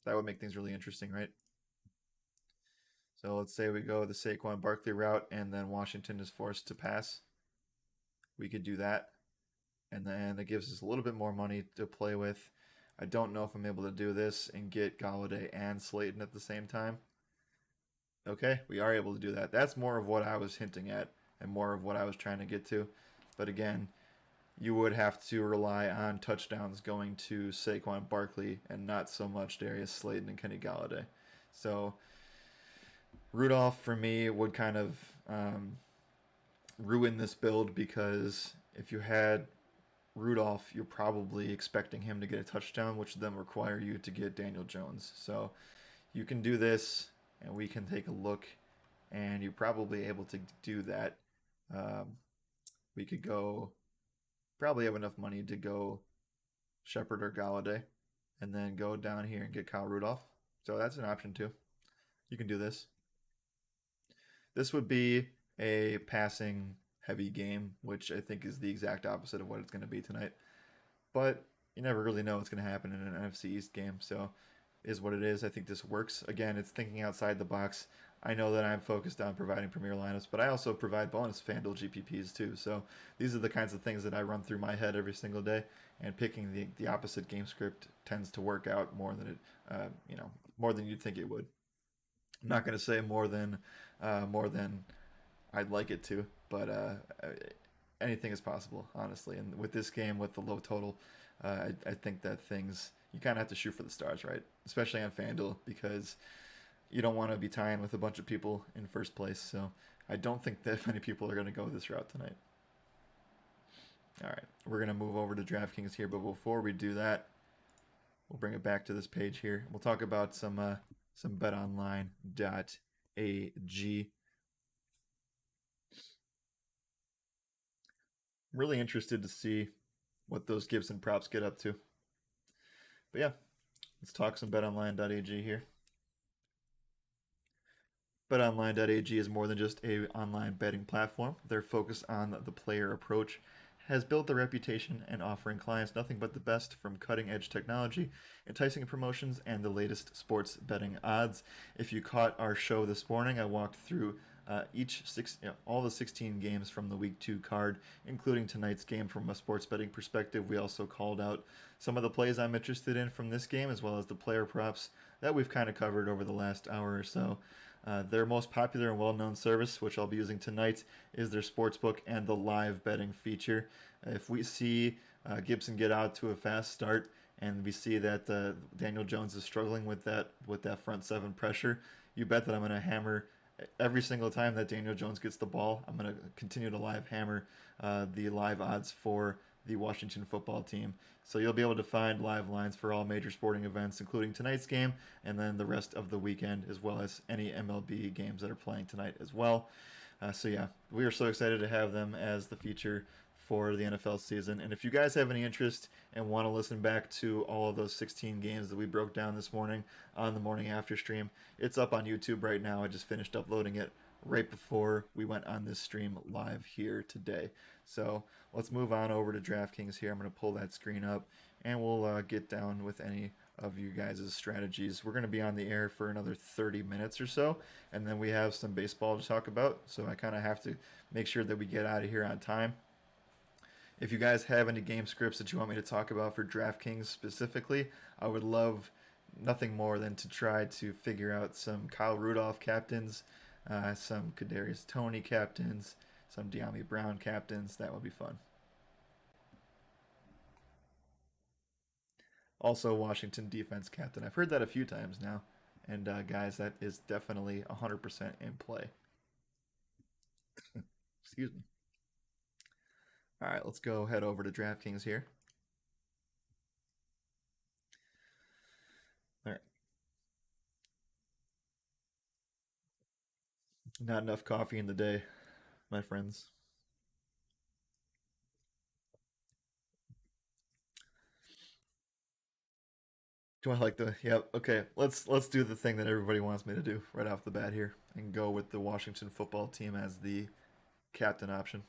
That would make things really interesting, right? So let's say we go the Saquon Barkley route and then Washington is forced to pass. We could do that. And then that gives us a little bit more money to play with. I don't know if I'm able to do this and get Galladay and Slayton at the same time. Okay, we are able to do that. That's more of what I was hinting at and more of what I was trying to get to. But again, you would have to rely on touchdowns going to Saquon Barkley and not so much Darius Slayton and Kenny Galladay. So Rudolph for me would kind of ruin this build because if you had Rudolph, you're probably expecting him to get a touchdown, which then require you to get Daniel Jones. So you can do this, and we can take a look, and you're probably able to do that. Um, we could go, probably have enough money to go Shepard or Galladay, and then go down here and get Kyle Rudolph. So that's an option too. You can do this. This would be a passing heavy game, which I think is the exact opposite of what it's going to be tonight. But you never really know what's going to happen in an NFC East game. So is what it is. I think this works. Again, it's thinking outside the box. I know that I'm focused on providing premier lineups, but I also provide bonus FanDuel GPPs too. So these are the kinds of things that I run through my head every single day, and picking the opposite game script tends to work out more than more than you'd think it would. I'm not going to say more than I'd like it to, but anything is possible, honestly. And with this game, with the low total, I think that things you kind of have to shoot for the stars, right? Especially on FanDuel because you don't want to be tying with a bunch of people in first place. So I don't think that many people are going to go this route tonight. All right, we're going to move over to DraftKings here, but before we do that, we'll bring it back to this page here. We'll talk about some betonline.ag. I'm really interested to see what those Gibson props get up to. But yeah, let's talk some betonline.ag here. BetOnline.ag is more than just a online betting platform. Their focus on the player approach has built a reputation and offering clients nothing but the best from cutting-edge technology, enticing promotions, and the latest sports betting odds. If you caught our show this morning, I walked through all the 16 games from the Week 2 card, including tonight's game from a sports betting perspective. We also called out some of the plays I'm interested in from this game, as well as the player props that we've kind of covered over the last hour or so. Their most popular and well-known service, which I'll be using tonight, is their sportsbook and the live betting feature. If we see Gibson get out to a fast start, and we see that Daniel Jones is struggling with that front seven pressure, you bet that I'm going to hammer every single time that Daniel Jones gets the ball. I'm going to continue to live hammer the live odds for the Washington football team. So you'll be able to find live lines for all major sporting events, including tonight's game and then the rest of the weekend, as well as any MLB games that are playing tonight as well. So yeah, we are so excited to have them as the feature for the NFL season. And if you guys have any interest and want to listen back to all of those 16 games that we broke down this morning on the morning after stream, it's up on YouTube right now. I just finished uploading it right before we went on this stream live here today. So let's move on over to DraftKings here. I'm going to pull that screen up and we'll get down with any of you guys' strategies. We're going to be on the air for another 30 minutes or so, and then we have some baseball to talk about. So I kind of have to make sure that we get out of here on time. If you guys have any game scripts that you want me to talk about for DraftKings specifically, I would love nothing more than to try to figure out some Kyle Rudolph captains, some Kadarius Toney captains, some De'Ami Brown captains. That would be fun. Also, Washington defense captain. I've heard that a few times now, and guys, that is definitely 100% in play. Excuse me. All right, let's go head over to DraftKings here. All right, not enough coffee in the day, my friends. Do I like the? Yep. Okay. Let's do the thing that everybody wants me to do right off the bat here and go with the Washington football team as the captain option.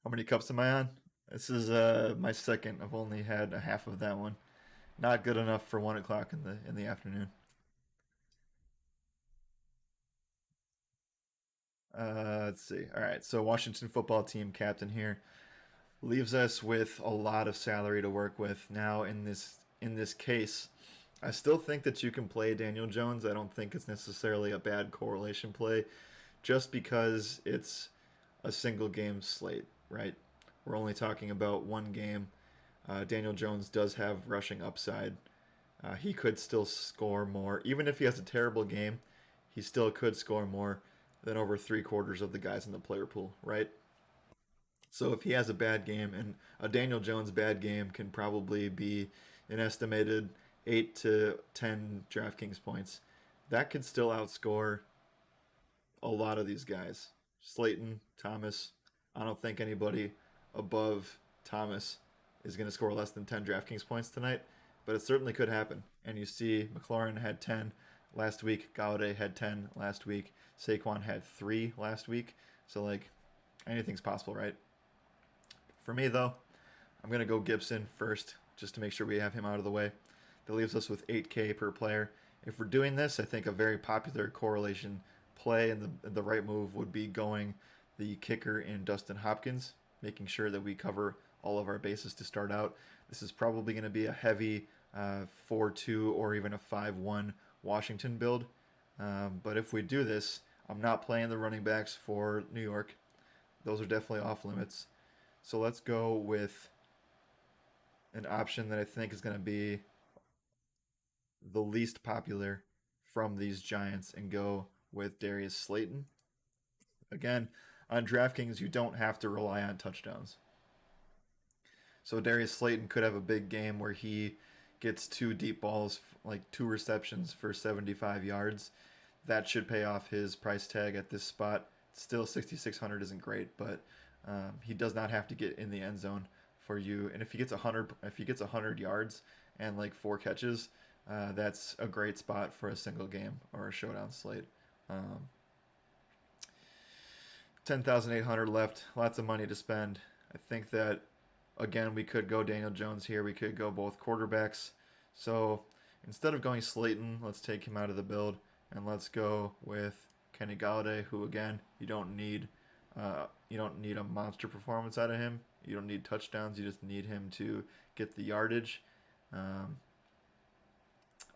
How many cups am I on? This is my second. I've only had a half of that one. Not good enough for 1 o'clock in the afternoon. Let's see. All right. So Washington football team captain here leaves us with a lot of salary to work with. Now in this case, I still think that you can play Daniel Jones. I don't think it's necessarily a bad correlation play just because it's a single game slate, right? We're only talking about one game. Daniel Jones does have rushing upside. He could still score more. Even if he has a terrible game, he still could score more than over three-quarters of the guys in the player pool, right? So if he has a bad game, and a Daniel Jones bad game can probably be an estimated 8 to 10 DraftKings points, that could still outscore a lot of these guys. Slayton, Thomas. I don't think anybody above Thomas is going to score less than 10 DraftKings points tonight, but it certainly could happen. And you see McLaurin had 10 last week, Galladay had 10 last week, Saquon had 3 last week. So, like, anything's possible, right? For me, though, I'm going to go Gibson first, just to make sure we have him out of the way. That leaves us with 8K per player. If we're doing this, I think a very popular correlation play and the right move would be going the kicker in Dustin Hopkins, making sure that we cover all of our bases to start out. This is probably going to be a heavy 4-2 or even a 5-1 Washington build. But if we do this, I'm not playing the running backs for New York. Those are definitely off limits. So let's go with an option that I think is going to be the least popular from these Giants and go with Darius Slayton. Again, on DraftKings, you don't have to rely on touchdowns. So Darius Slayton could have a big game where he gets two deep balls, like two receptions for 75 yards. That should pay off his price tag at this spot. Still, 6,600 isn't great, but he does not have to get in the end zone for you. And if he gets 100 yards and like four catches, that's a great spot for a single game or a showdown slate. Um, 10,800 left, lots of money to spend. I think that again we could go Daniel Jones here. We could go both quarterbacks. So instead of going Slayton, let's take him out of the build and let's go with Kenny Galladay, who again you don't need a monster performance out of him. You don't need touchdowns. You just need him to get the yardage. Um,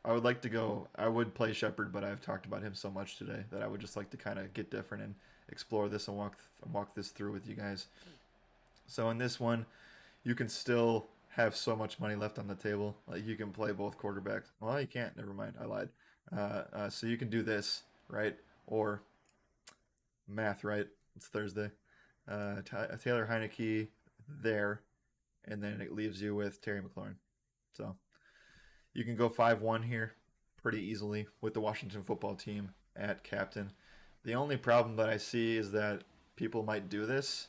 I would like to go. I would play Shepard, but I've talked about him so much today that I would just like to kind of get different and explore this and walk this through with you guys. So in this one, you can still have so much money left on the table. Like you can play both quarterbacks. Well, you can't. Never mind. I lied. So you can do this, right? Or math, right? It's Thursday. Taylor Heineke there, and then it leaves you with Terry McLaurin. So you can go 5-1 here pretty easily with the Washington football team at captain. The only problem that I see is that people might do this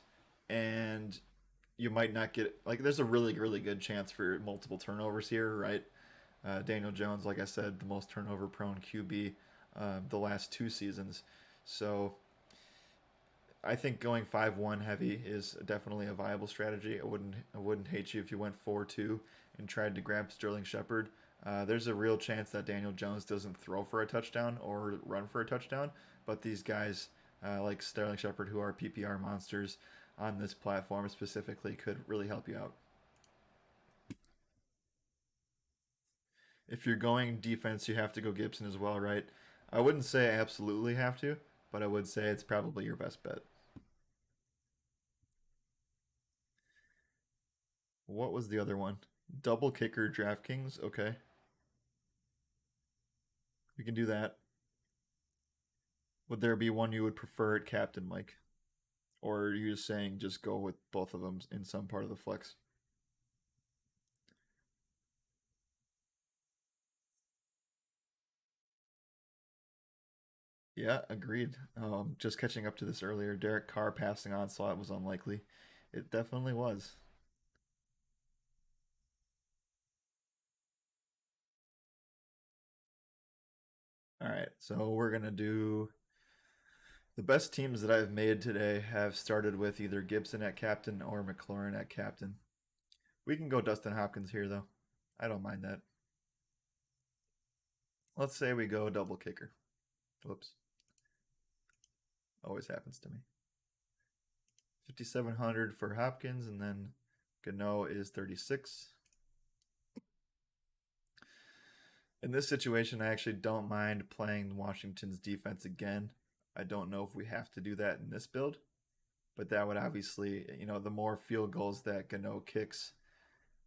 and you might not get like there's a really good chance for multiple turnovers here, right? Daniel Jones, like I said, the most turnover prone QB the last two seasons. So I think going 5-1 heavy is definitely a viable strategy. I wouldn't hate you if you went 4-2 and tried to grab Sterling Shepard. There's a real chance that Daniel Jones doesn't throw for a touchdown or run for a touchdown, but these guys like Sterling Shepard, who are PPR monsters on this platform specifically, could really help you out. If you're going defense, you have to go Gibson as well, right? I wouldn't say I absolutely have to, but I would say it's probably your best bet. What was the other one? Double kicker DraftKings. Okay, we can do that. Would there be one you would prefer at captain, Mike? Or are you just saying just go with both of them in some part of the flex? Yeah, agreed. Just catching up to this earlier, Derek Carr passing on slot was unlikely. It definitely was. All right, so we're gonna do the best teams that I've made today have started with either Gibson at captain or McLaurin at captain. We can go Dustin Hopkins here though. I don't mind that. Let's say we go double kicker. Whoops, always happens to me. 5,700 for Hopkins, and then Gano is 36. In this situation, I actually don't mind playing Washington's defense again. I don't know if we have to do that in this build, but that would obviously, the more field goals that Gano kicks,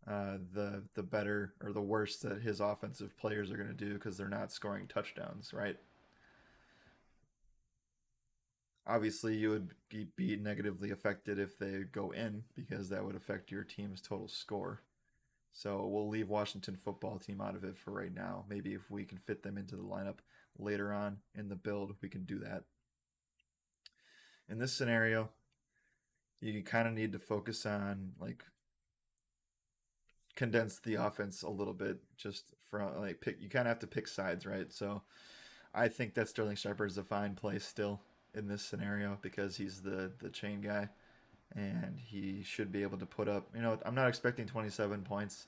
the better or the worse that his offensive players are going to do because they're not scoring touchdowns, right? Obviously, you would be negatively affected if they go in because that would affect your team's total score. So we'll leave Washington football team out of it for right now. Maybe if we can fit them into the lineup later on in the build, we can do that. In this scenario, you kind of need to focus on like condense the offense a little bit just from like pick you kind of have to pick sides, right? So I think that Sterling Shepard is a fine play still in this scenario because he's the chain guy and he should be able to put up, I'm not expecting 27 points,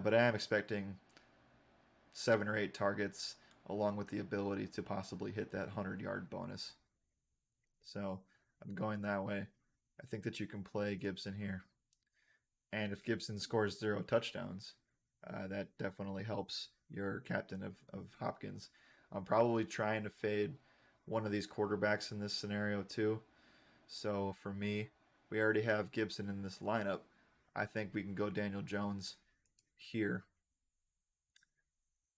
but I am expecting 7 or 8 targets, along with the ability to possibly hit that 100-yard bonus. So I'm going that way. I think that you can play Gibson here. And if Gibson scores 0 touchdowns, that definitely helps your captain of Hopkins. I'm probably trying to fade one of these quarterbacks in this scenario too. So for me, we already have Gibson in this lineup. I think we can go Daniel Jones here.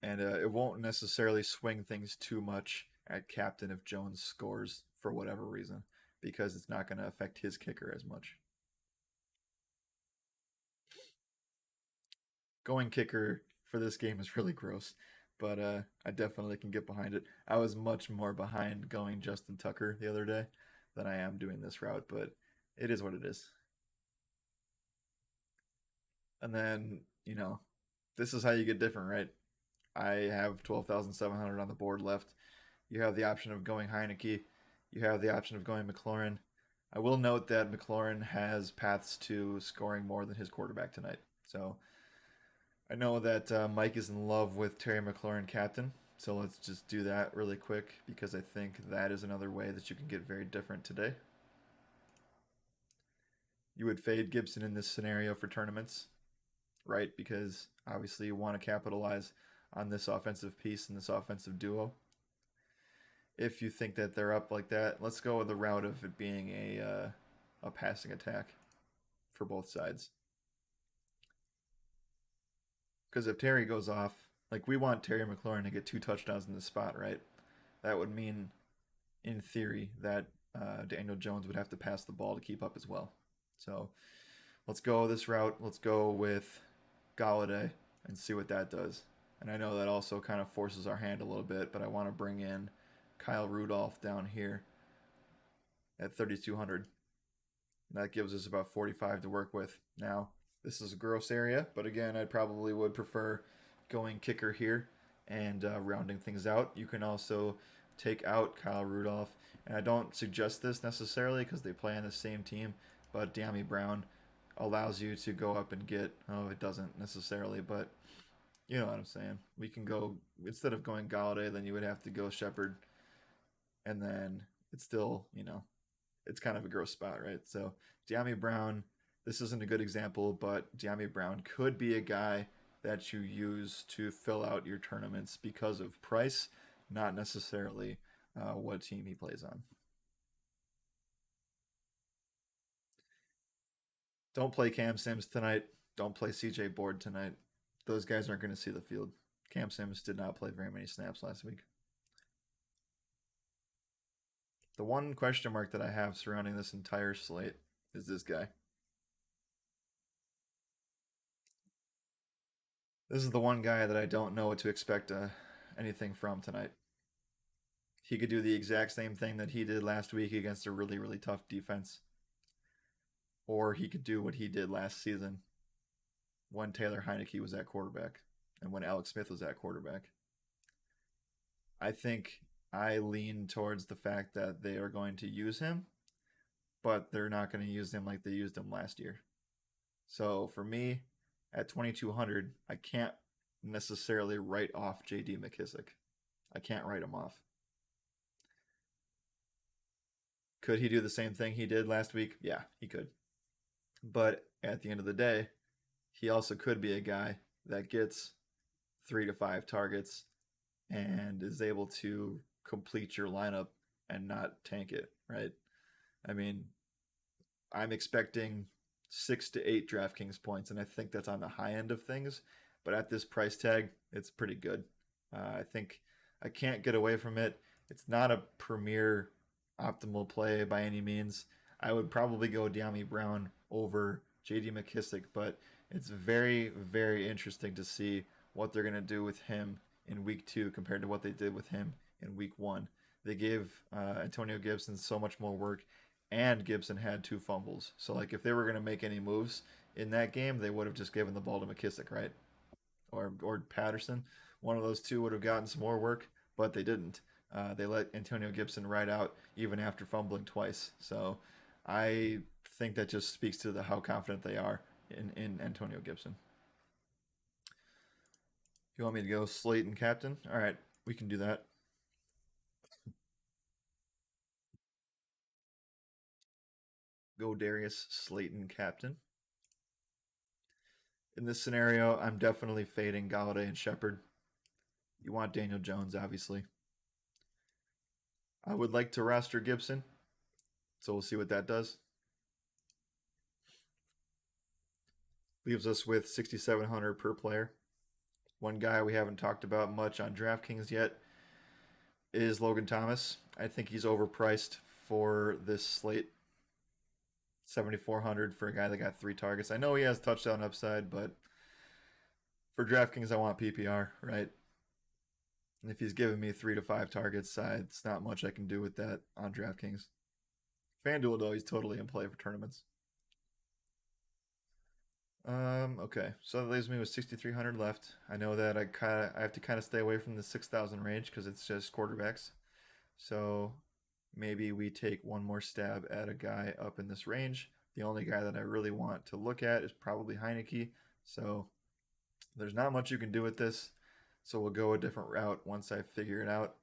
And it won't necessarily swing things too much at captain if Jones scores for whatever reason, because it's not going to affect his kicker as much. Going kicker for this game is really gross, but I definitely can get behind it. I was much more behind going Justin Tucker the other day than I am doing this route, but it is what it is. And then, this is how you get different, right? I have 12,700 on the board left. You have the option of going Heineke. You have the option of going McLaurin. I will note that McLaurin has paths to scoring more than his quarterback tonight. So I know that Mike is in love with Terry McLaurin captain. So let's just do that really quick because I think that is another way that you can get very different today. You would fade Gibson in this scenario for tournaments, right? Because obviously you want to capitalize on this offensive piece and this offensive duo. If you think that they're up like that, let's go with the route of it being a passing attack for both sides. Because if Terry goes off, like we want Terry McLaurin to get 2 touchdowns in the spot, right? That would mean, in theory, that Daniel Jones would have to pass the ball to keep up as well. So let's go this route. Let's go with Galladay and see what that does. And I know that also kind of forces our hand a little bit, but I want to bring in Kyle Rudolph down here at 3,200. That gives us about 45 to work with. Now, this is a gross area, but again, I probably would prefer going kicker here and rounding things out. You can also take out Kyle Rudolph, and I don't suggest this necessarily because they play on the same team, but De'Ami Brown allows you to go up and get, oh, it doesn't necessarily, but you know what I'm saying. We can go, instead of going Galladay, then you would have to go Shepard, and then it's still, it's kind of a gross spot, right? So De'Ami Brown, this isn't a good example, but De'Ami Brown could be a guy that you use to fill out your tournaments because of price, not necessarily what team he plays on. Don't play Cam Sims tonight. Don't play CJ Board tonight. Those guys aren't going to see the field. Cam Sims did not play very many snaps last week. The one question mark that I have surrounding this entire slate is this guy. This is the one guy that I don't know what to expect anything from tonight. He could do the exact same thing that he did last week against a really, really tough defense. Or he could do what he did last season when Taylor Heineke was at quarterback and when Alex Smith was at quarterback. I think I lean towards the fact that they are going to use him, but they're not going to use him like they used him last year. So for me, at 2,200, I can't necessarily write off J.D. McKissick. I can't write him off. Could he do the same thing he did last week? Yeah, he could. But at the end of the day, he also could be a guy that gets 3 to 5 targets and is able to complete your lineup and not tank it, right? I mean, I'm expecting 6 to 8 DraftKings points, and I think that's on the high end of things. But at this price tag, it's pretty good. I think I can't get away from it. It's not a premier optimal play by any means. I would probably go De'Ami Brown over J.D. McKissick, but it's very, very interesting to see what they're going to do with him in week 2 compared to what they did with him in week 1. They gave Antonio Gibson so much more work, and Gibson had 2 fumbles. So, like, if they were going to make any moves in that game, they would have just given the ball to McKissick, right? Or Patterson. One of those two would have gotten some more work, but they didn't. They let Antonio Gibson ride out even after fumbling twice. So I think that just speaks to how confident they are in Antonio Gibson. You want me to go slate and captain? All right, we can do that. Go Darius Slayton captain. In this scenario, I'm definitely fading Galladay and Shepard. You want Daniel Jones, obviously. I would like to roster Gibson, so we'll see what that does. Leaves us with 6,700 per player. One guy we haven't talked about much on DraftKings yet is Logan Thomas. I think he's overpriced for this slate. 7,400 for a guy that got 3 targets. I know he has touchdown upside, but for DraftKings, I want PPR, right? And if he's giving me 3 to 5 targets, it's not much I can do with that on DraftKings. FanDuel, though, he's totally in play for tournaments. Okay, so that leaves me with 6,300 left. I know that I have to kind of stay away from the 6,000 range because it's just quarterbacks. So maybe we take one more stab at a guy up in this range. The only guy that I really want to look at is probably Heineke. So there's not much you can do with this. So we'll go a different route once I figure it out.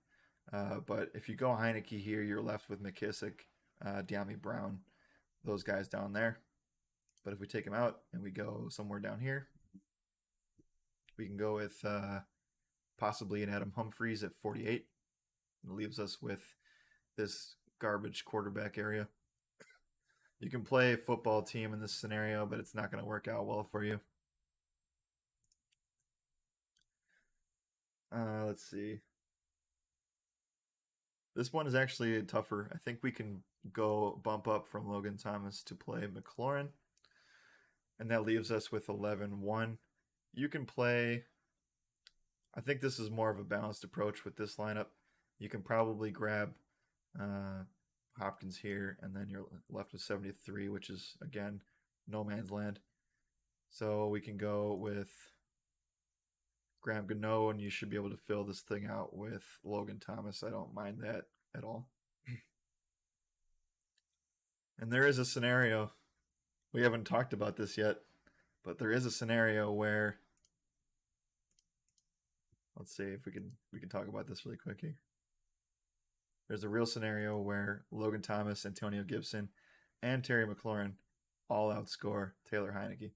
But if you go Heineke here, you're left with McKissick, De'Ami Brown, those guys down there. But if we take him out and we go somewhere down here, we can go with possibly an Adam Humphries at 48. It leaves us with this garbage quarterback area. You can play a football team in this scenario, but it's not going to work out well for you. Let's see. This one is actually tougher. I think we can go bump up from Logan Thomas to play McLaurin. And that leaves us with 11-1. You can play. I think this is more of a balanced approach with this lineup. You can probably grab Hopkins here, and then you're left with 73, which is, again, no man's land. So we can go with Graham Gano, and you should be able to fill this thing out with Logan Thomas. I don't mind that at all. And there is a scenario. We haven't talked about this yet, but there is a scenario where, let's see if we can talk about this really quick here. There's a real scenario where Logan Thomas, Antonio Gibson, and Terry McLaurin all outscore Taylor Heineke.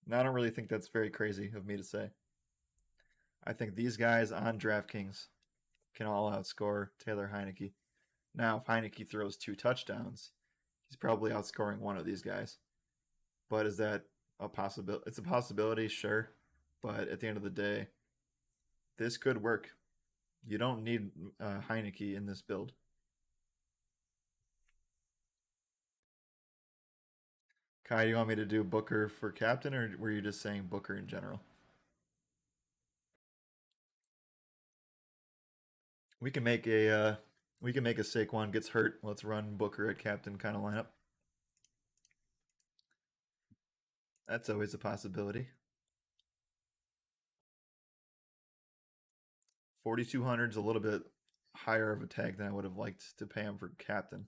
Now, I don't really think that's very crazy of me to say. I think these guys on DraftKings can all outscore Taylor Heineke. Now, if Heineke throws 2 touchdowns, he's probably outscoring one of these guys. But is that a possibility? It's a possibility, sure. But at the end of the day, this could work. You don't need Heineke in this build. Kai, you want me to do Booker for captain, or were you just saying Booker in general? We can make a Saquon gets hurt. Let's run Booker at captain kind of lineup. That's always a possibility. 4,200 is a little bit higher of a tag than I would have liked to pay him for captain.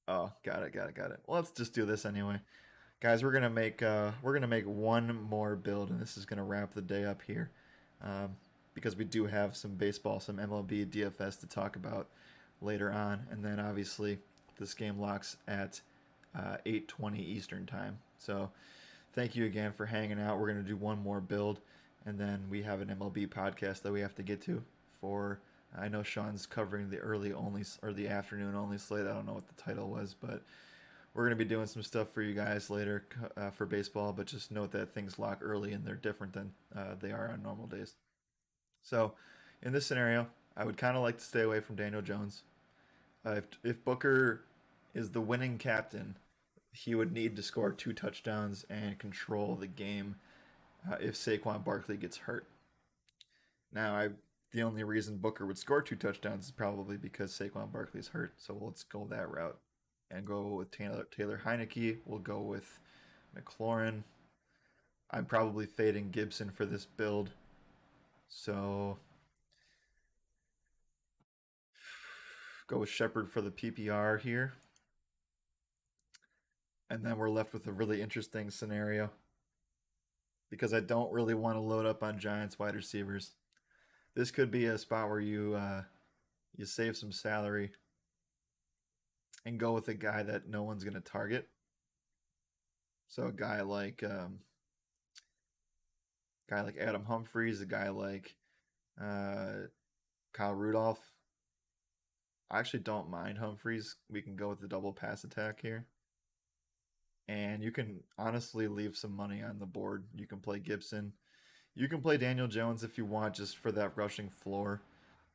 Oh, got it. Well, let's just do this anyway, guys. We're gonna make one more build, and this is gonna wrap the day up here, because we do have some baseball, some MLB DFS to talk about later on, and then obviously this game locks at 8:20 Eastern time. So thank you again for hanging out. We're gonna do one more build, and then we have an MLB podcast that we have to get to. For I know Sean's covering the early only or the afternoon only slate. I don't know what the title was, but we're gonna be doing some stuff for you guys later for baseball. But just note that things lock early and they're different than they are on normal days. So in this scenario, I would kind of like to stay away from Daniel Jones. If Booker is the winning captain, he would need to score 2 touchdowns and control the game if Saquon Barkley gets hurt. Now, the only reason Booker would score 2 touchdowns is probably because Saquon Barkley's hurt. So let's go that route and go with Taylor Heineke. We'll go with McLaurin. I'm probably fading Gibson for this build. So go with Shepard for the PPR here. And then we're left with a really interesting scenario because I don't really want to load up on Giants wide receivers. This could be a spot where you save some salary and go with a guy that no one's going to target. So a guy like Adam Humphries, a guy like uh, Kyle Rudolph. I actually don't mind Humphries. We can go with the double pass attack here. And you can honestly leave some money on the board. You can play Gibson. You can play Daniel Jones if you want, just for that rushing floor.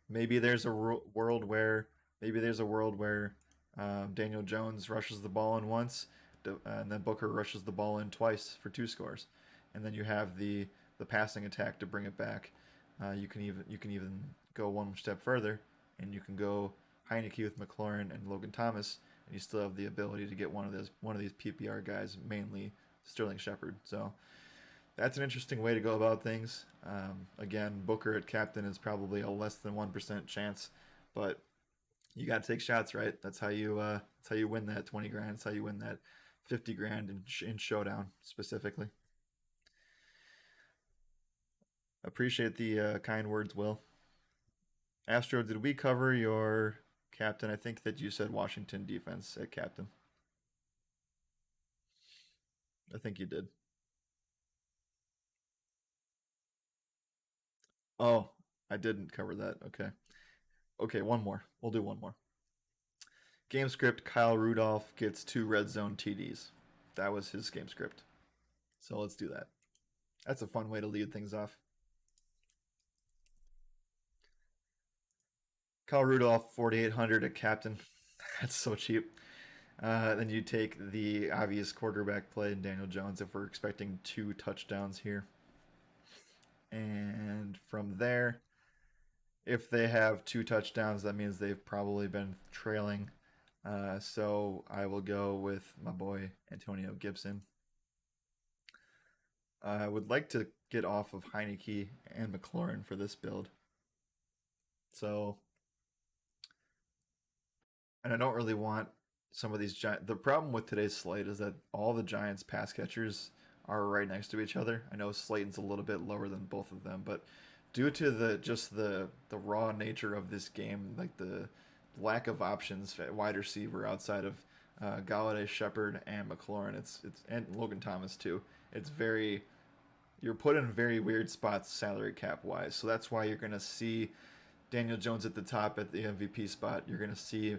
Maybe there's a world where Daniel Jones rushes the ball in once, and then Booker rushes the ball in twice for two scores, and then you have the passing attack to bring it back. You can even go one step further, and you can go Heineke with McLaurin and Logan Thomas, and you still have the ability to get one of these PPR guys, mainly Sterling Shepard. So that's an interesting way to go about things. Again, Booker at captain is probably a less than 1% chance, but you got to take shots, right? That's how you win that 20 grand. That's how you win that 50 grand in showdown specifically. Appreciate the kind words, Will. Astro, did we cover your captain? I think that you said Washington defense at captain. I think you did. Oh, I didn't cover that. Okay. Okay, one more. We'll do one more. Game script: Kyle Rudolph gets 2 red zone TDs. That was his game script. So let's do that. That's a fun way to lead things off. Kyle Rudolph, 4,800 at captain. That's so cheap. Then you take the obvious quarterback play in Daniel Jones if we're expecting 2 touchdowns here. And from there, if they have 2 touchdowns, that means they've probably been trailing. So I will go with my boy Antonio Gibson. I would like to get off of Heineke and McLaurin for this build. So, and I don't really want some of these giant. The problem with today's slate is that all the Giants pass catchers are right next to each other. I know Slayton's a little bit lower than both of them, but due to the raw nature of this game, like the lack of options at wide receiver outside of Galladay, Shepard, and McLaurin, it's and Logan Thomas too. It's very you're put in very weird spots salary cap wise. So that's why you're gonna see Daniel Jones at the top at the MVP spot. You're going to see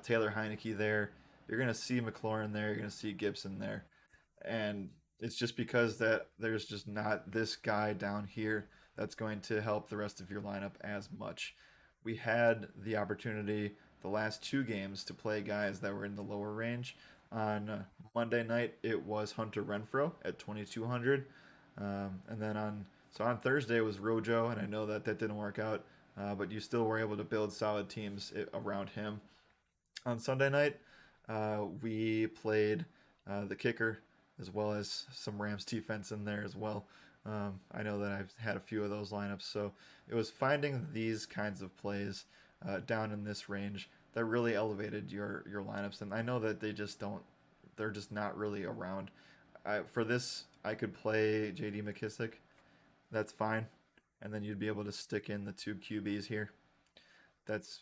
Taylor Heineke there. You're going to see McLaurin there. You're going to see Gibson there. And it's just because that there's just not this guy down here that's going to help the rest of your lineup as much. We had the opportunity the last 2 games to play guys that were in the lower range. On Monday night, it was Hunter Renfro at 2,200. And then on Thursday it was Rojo, and I know that that didn't work out, but you still were able to build solid teams around him. On Sunday night, we played the kicker as well as some Rams defense in there as well. I know that I've had a few of those lineups, so it was finding these kinds of plays down in this range that really elevated your lineups. And I know that they're just not really around. For this, I could play J.D. McKissick. That's fine, and then you'd be able to stick in the 2 QBs here. That's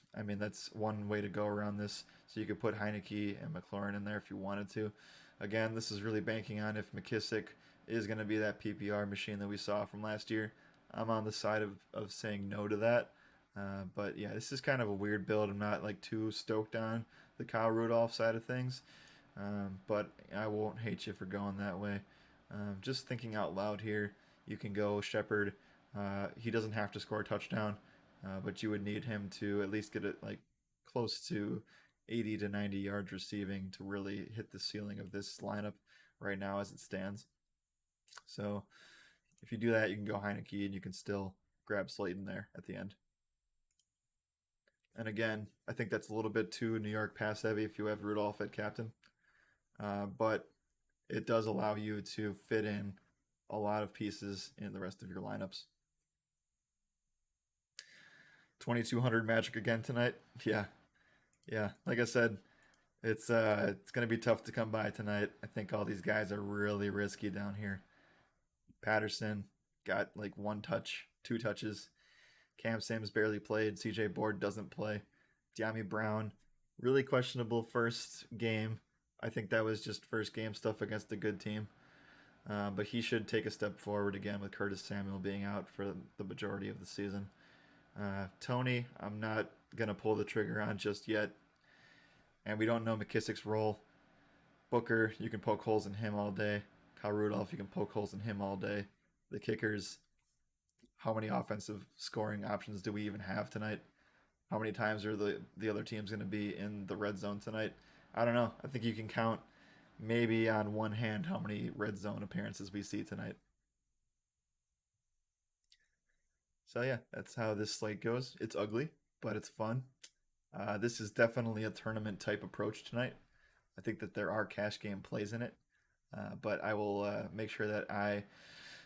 one way to go around this. So you could put Heineke and McLaurin in there if you wanted to. Again, this is really banking on if McKissick is going to be that PPR machine that we saw from last year. I'm on the side of saying no to that. But yeah, this is kind of a weird build. I'm not like too stoked on the Kyle Rudolph side of things. But I won't hate you for going that way. Just thinking out loud here, you can go Shepard. He doesn't have to score a touchdown, but you would need him to at least get it like close to 80 to 90 yards receiving to really hit the ceiling of this lineup right now as it stands. So if you do that, you can go Heineke and you can still grab Slayton there at the end. And again, I think that's a little bit too New York pass heavy if you have Rudolph at captain. But it does allow you to fit in a lot of pieces in the rest of your lineups. 2,200 Magic again tonight. Yeah, yeah. Like I said, it's gonna be tough to come by tonight. I think all these guys are really risky down here. Patterson got like one touch, two touches. Cam Sims barely played. CJ Board doesn't play. De'Ami Brown, really questionable first game. I think that was just first game stuff against a good team. But he should take a step forward again with Curtis Samuel being out for the majority of the season. Tony, I'm not going to pull the trigger on just yet. And we don't know McKissick's role. Booker, you can poke holes in him all day. Kyle Rudolph, you can poke holes in him all day. The kickers, how many offensive scoring options do we even have tonight? How many times are the other teams going to be in the red zone tonight? I don't know. I think you can count maybe on one hand how many red zone appearances we see tonight. So yeah, that's how this slate goes. It's ugly, but it's fun. This is definitely a tournament type approach tonight. I think that there are cash game plays in it, but I will make sure that I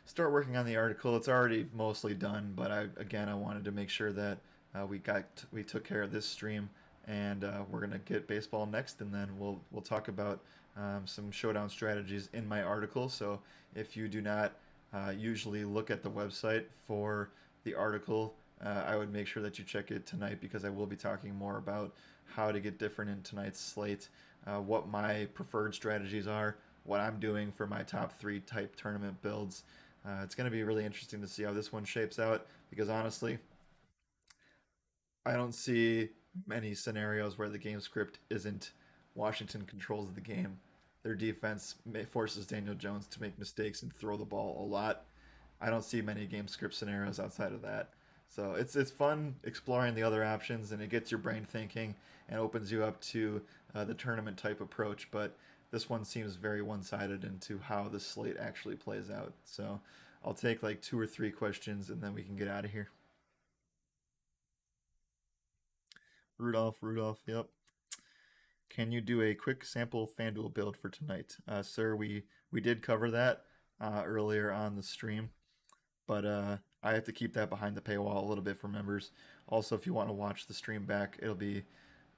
start working on the article. It's already mostly done, but I wanted to make sure that we took care of this stream, and we're gonna get baseball next, and then we'll talk about some showdown strategies in my article. So if you do not usually look at the website for the article, I would make sure that you check it tonight because I will be talking more about how to get different in tonight's slate, what my preferred strategies are, what I'm doing for my top three type tournament builds. It's going to be really interesting to see how this one shapes out because honestly, I don't see many scenarios where the game script isn't Washington controls the game. Their defense forces Daniel Jones to make mistakes and throw the ball a lot. I don't see many game script scenarios outside of that. So it's fun exploring the other options, and it gets your brain thinking and opens you up to the tournament type approach. But this one seems very one sided into how the slate actually plays out. So I'll take like two or three questions, and then we can get out of here. Rudolph, yep. Can you do a quick sample FanDuel build for tonight, sir? We did cover that earlier on the stream, but I have to keep that behind the paywall a little bit for members. Also, if you want to watch the stream back, you'll be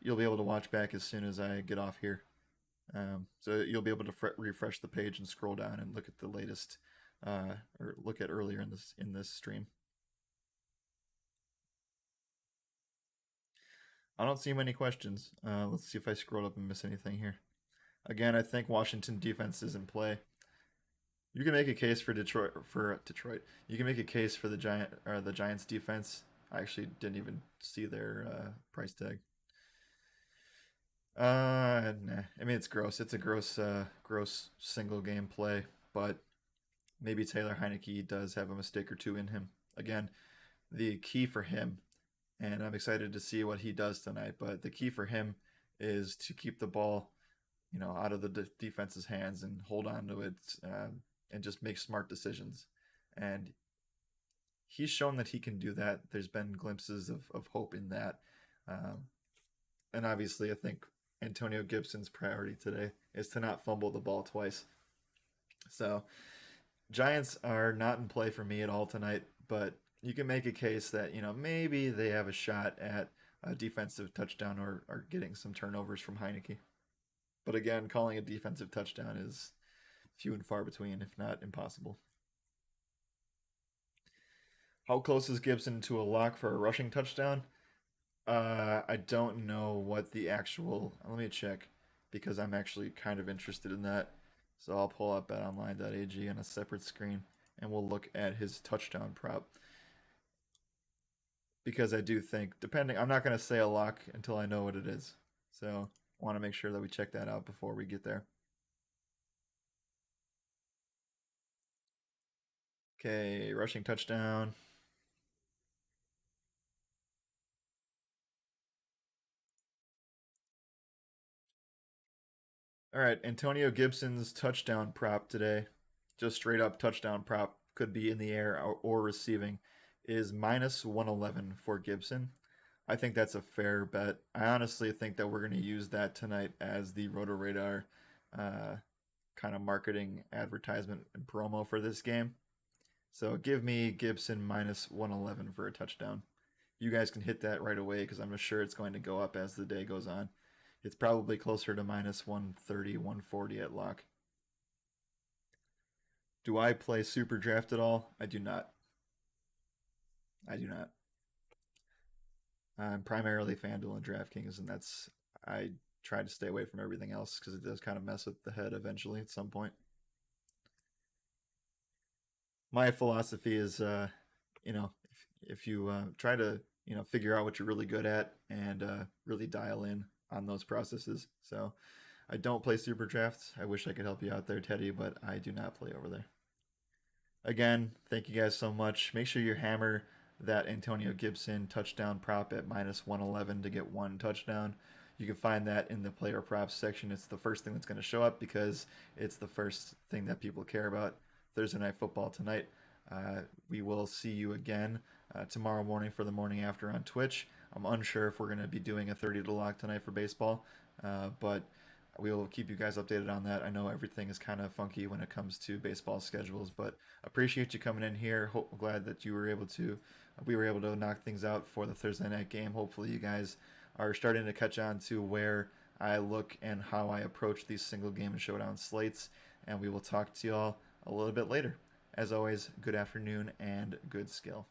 able to watch back as soon as I get off here. So you'll be able to refresh the page and scroll down and look at the latest, or look at earlier in this stream. I don't see many questions. Let's see if I scroll up and miss anything here. Again, I think Washington defense is in play. You can make a case for Detroit. You can make a case for the Giants defense. I actually didn't even see their price tag. Nah. I mean, it's gross. It's a gross single game play, but maybe Taylor Heineke does have a mistake or two in him. Again, the key for him, and I'm excited to see what he does tonight. But the key for him is to keep the ball, out of the defense's hands and hold on to it, and just make smart decisions. And he's shown that he can do that. There's been glimpses of hope in that. Um, and obviously, I think Antonio Gibson's priority today is to not fumble the ball twice. So, Giants are not in play for me at all tonight, but you can make a case that, maybe they have a shot at a defensive touchdown or getting some turnovers from Heineke. But again, calling a defensive touchdown is few and far between, if not impossible. How close is Gibson to a lock for a rushing touchdown? I don't know what the actual. Let me check because I'm actually kind of interested in that. So I'll pull up betonline.ag on a separate screen and we'll look at his touchdown prop because I do think, depending, I'm not going to say a lock until I know what it is. So I want to make sure that we check that out before we get there. Okay, rushing touchdown. All right, Antonio Gibson's touchdown prop today, just straight up touchdown prop, could be in the air or receiving, is minus 111 for Gibson. I think that's a fair bet. I honestly think that we're going to use that tonight as the RotoRadar uh, kind of marketing advertisement and promo for this game. So give me Gibson minus 111 for a touchdown. You guys can hit that right away because I'm sure it's going to go up as the day goes on. It's probably closer to minus 130, 140 at lock. Do I play Super Draft at all? I do not. I do not. I'm primarily FanDuel and DraftKings, and that's I try to stay away from everything else because it does kind of mess with the head eventually at some point. My philosophy is, if you try to figure out what you're really good at and really dial in on those processes. So I don't play Super Drafts. I wish I could help you out there, Teddy, but I do not play over there. Again, thank you guys so much. Make sure you hammer that Antonio Gibson touchdown prop at -111 to get one touchdown. You can find that in the player props section. It's the first thing that's going to show up because it's the first thing that people care about. Thursday Night Football tonight. We will see you again tomorrow morning for the morning after on Twitch. I'm unsure if we're going to be doing a 30 to lock tonight for baseball, but we will keep you guys updated on that. I know everything is kind of funky when it comes to baseball schedules, but appreciate you coming in here. Glad that we were able to knock things out for the Thursday night game. Hopefully, you guys are starting to catch on to where I look and how I approach these single game and showdown slates. And we will talk to y'all a little bit later. As always, good afternoon and good skill.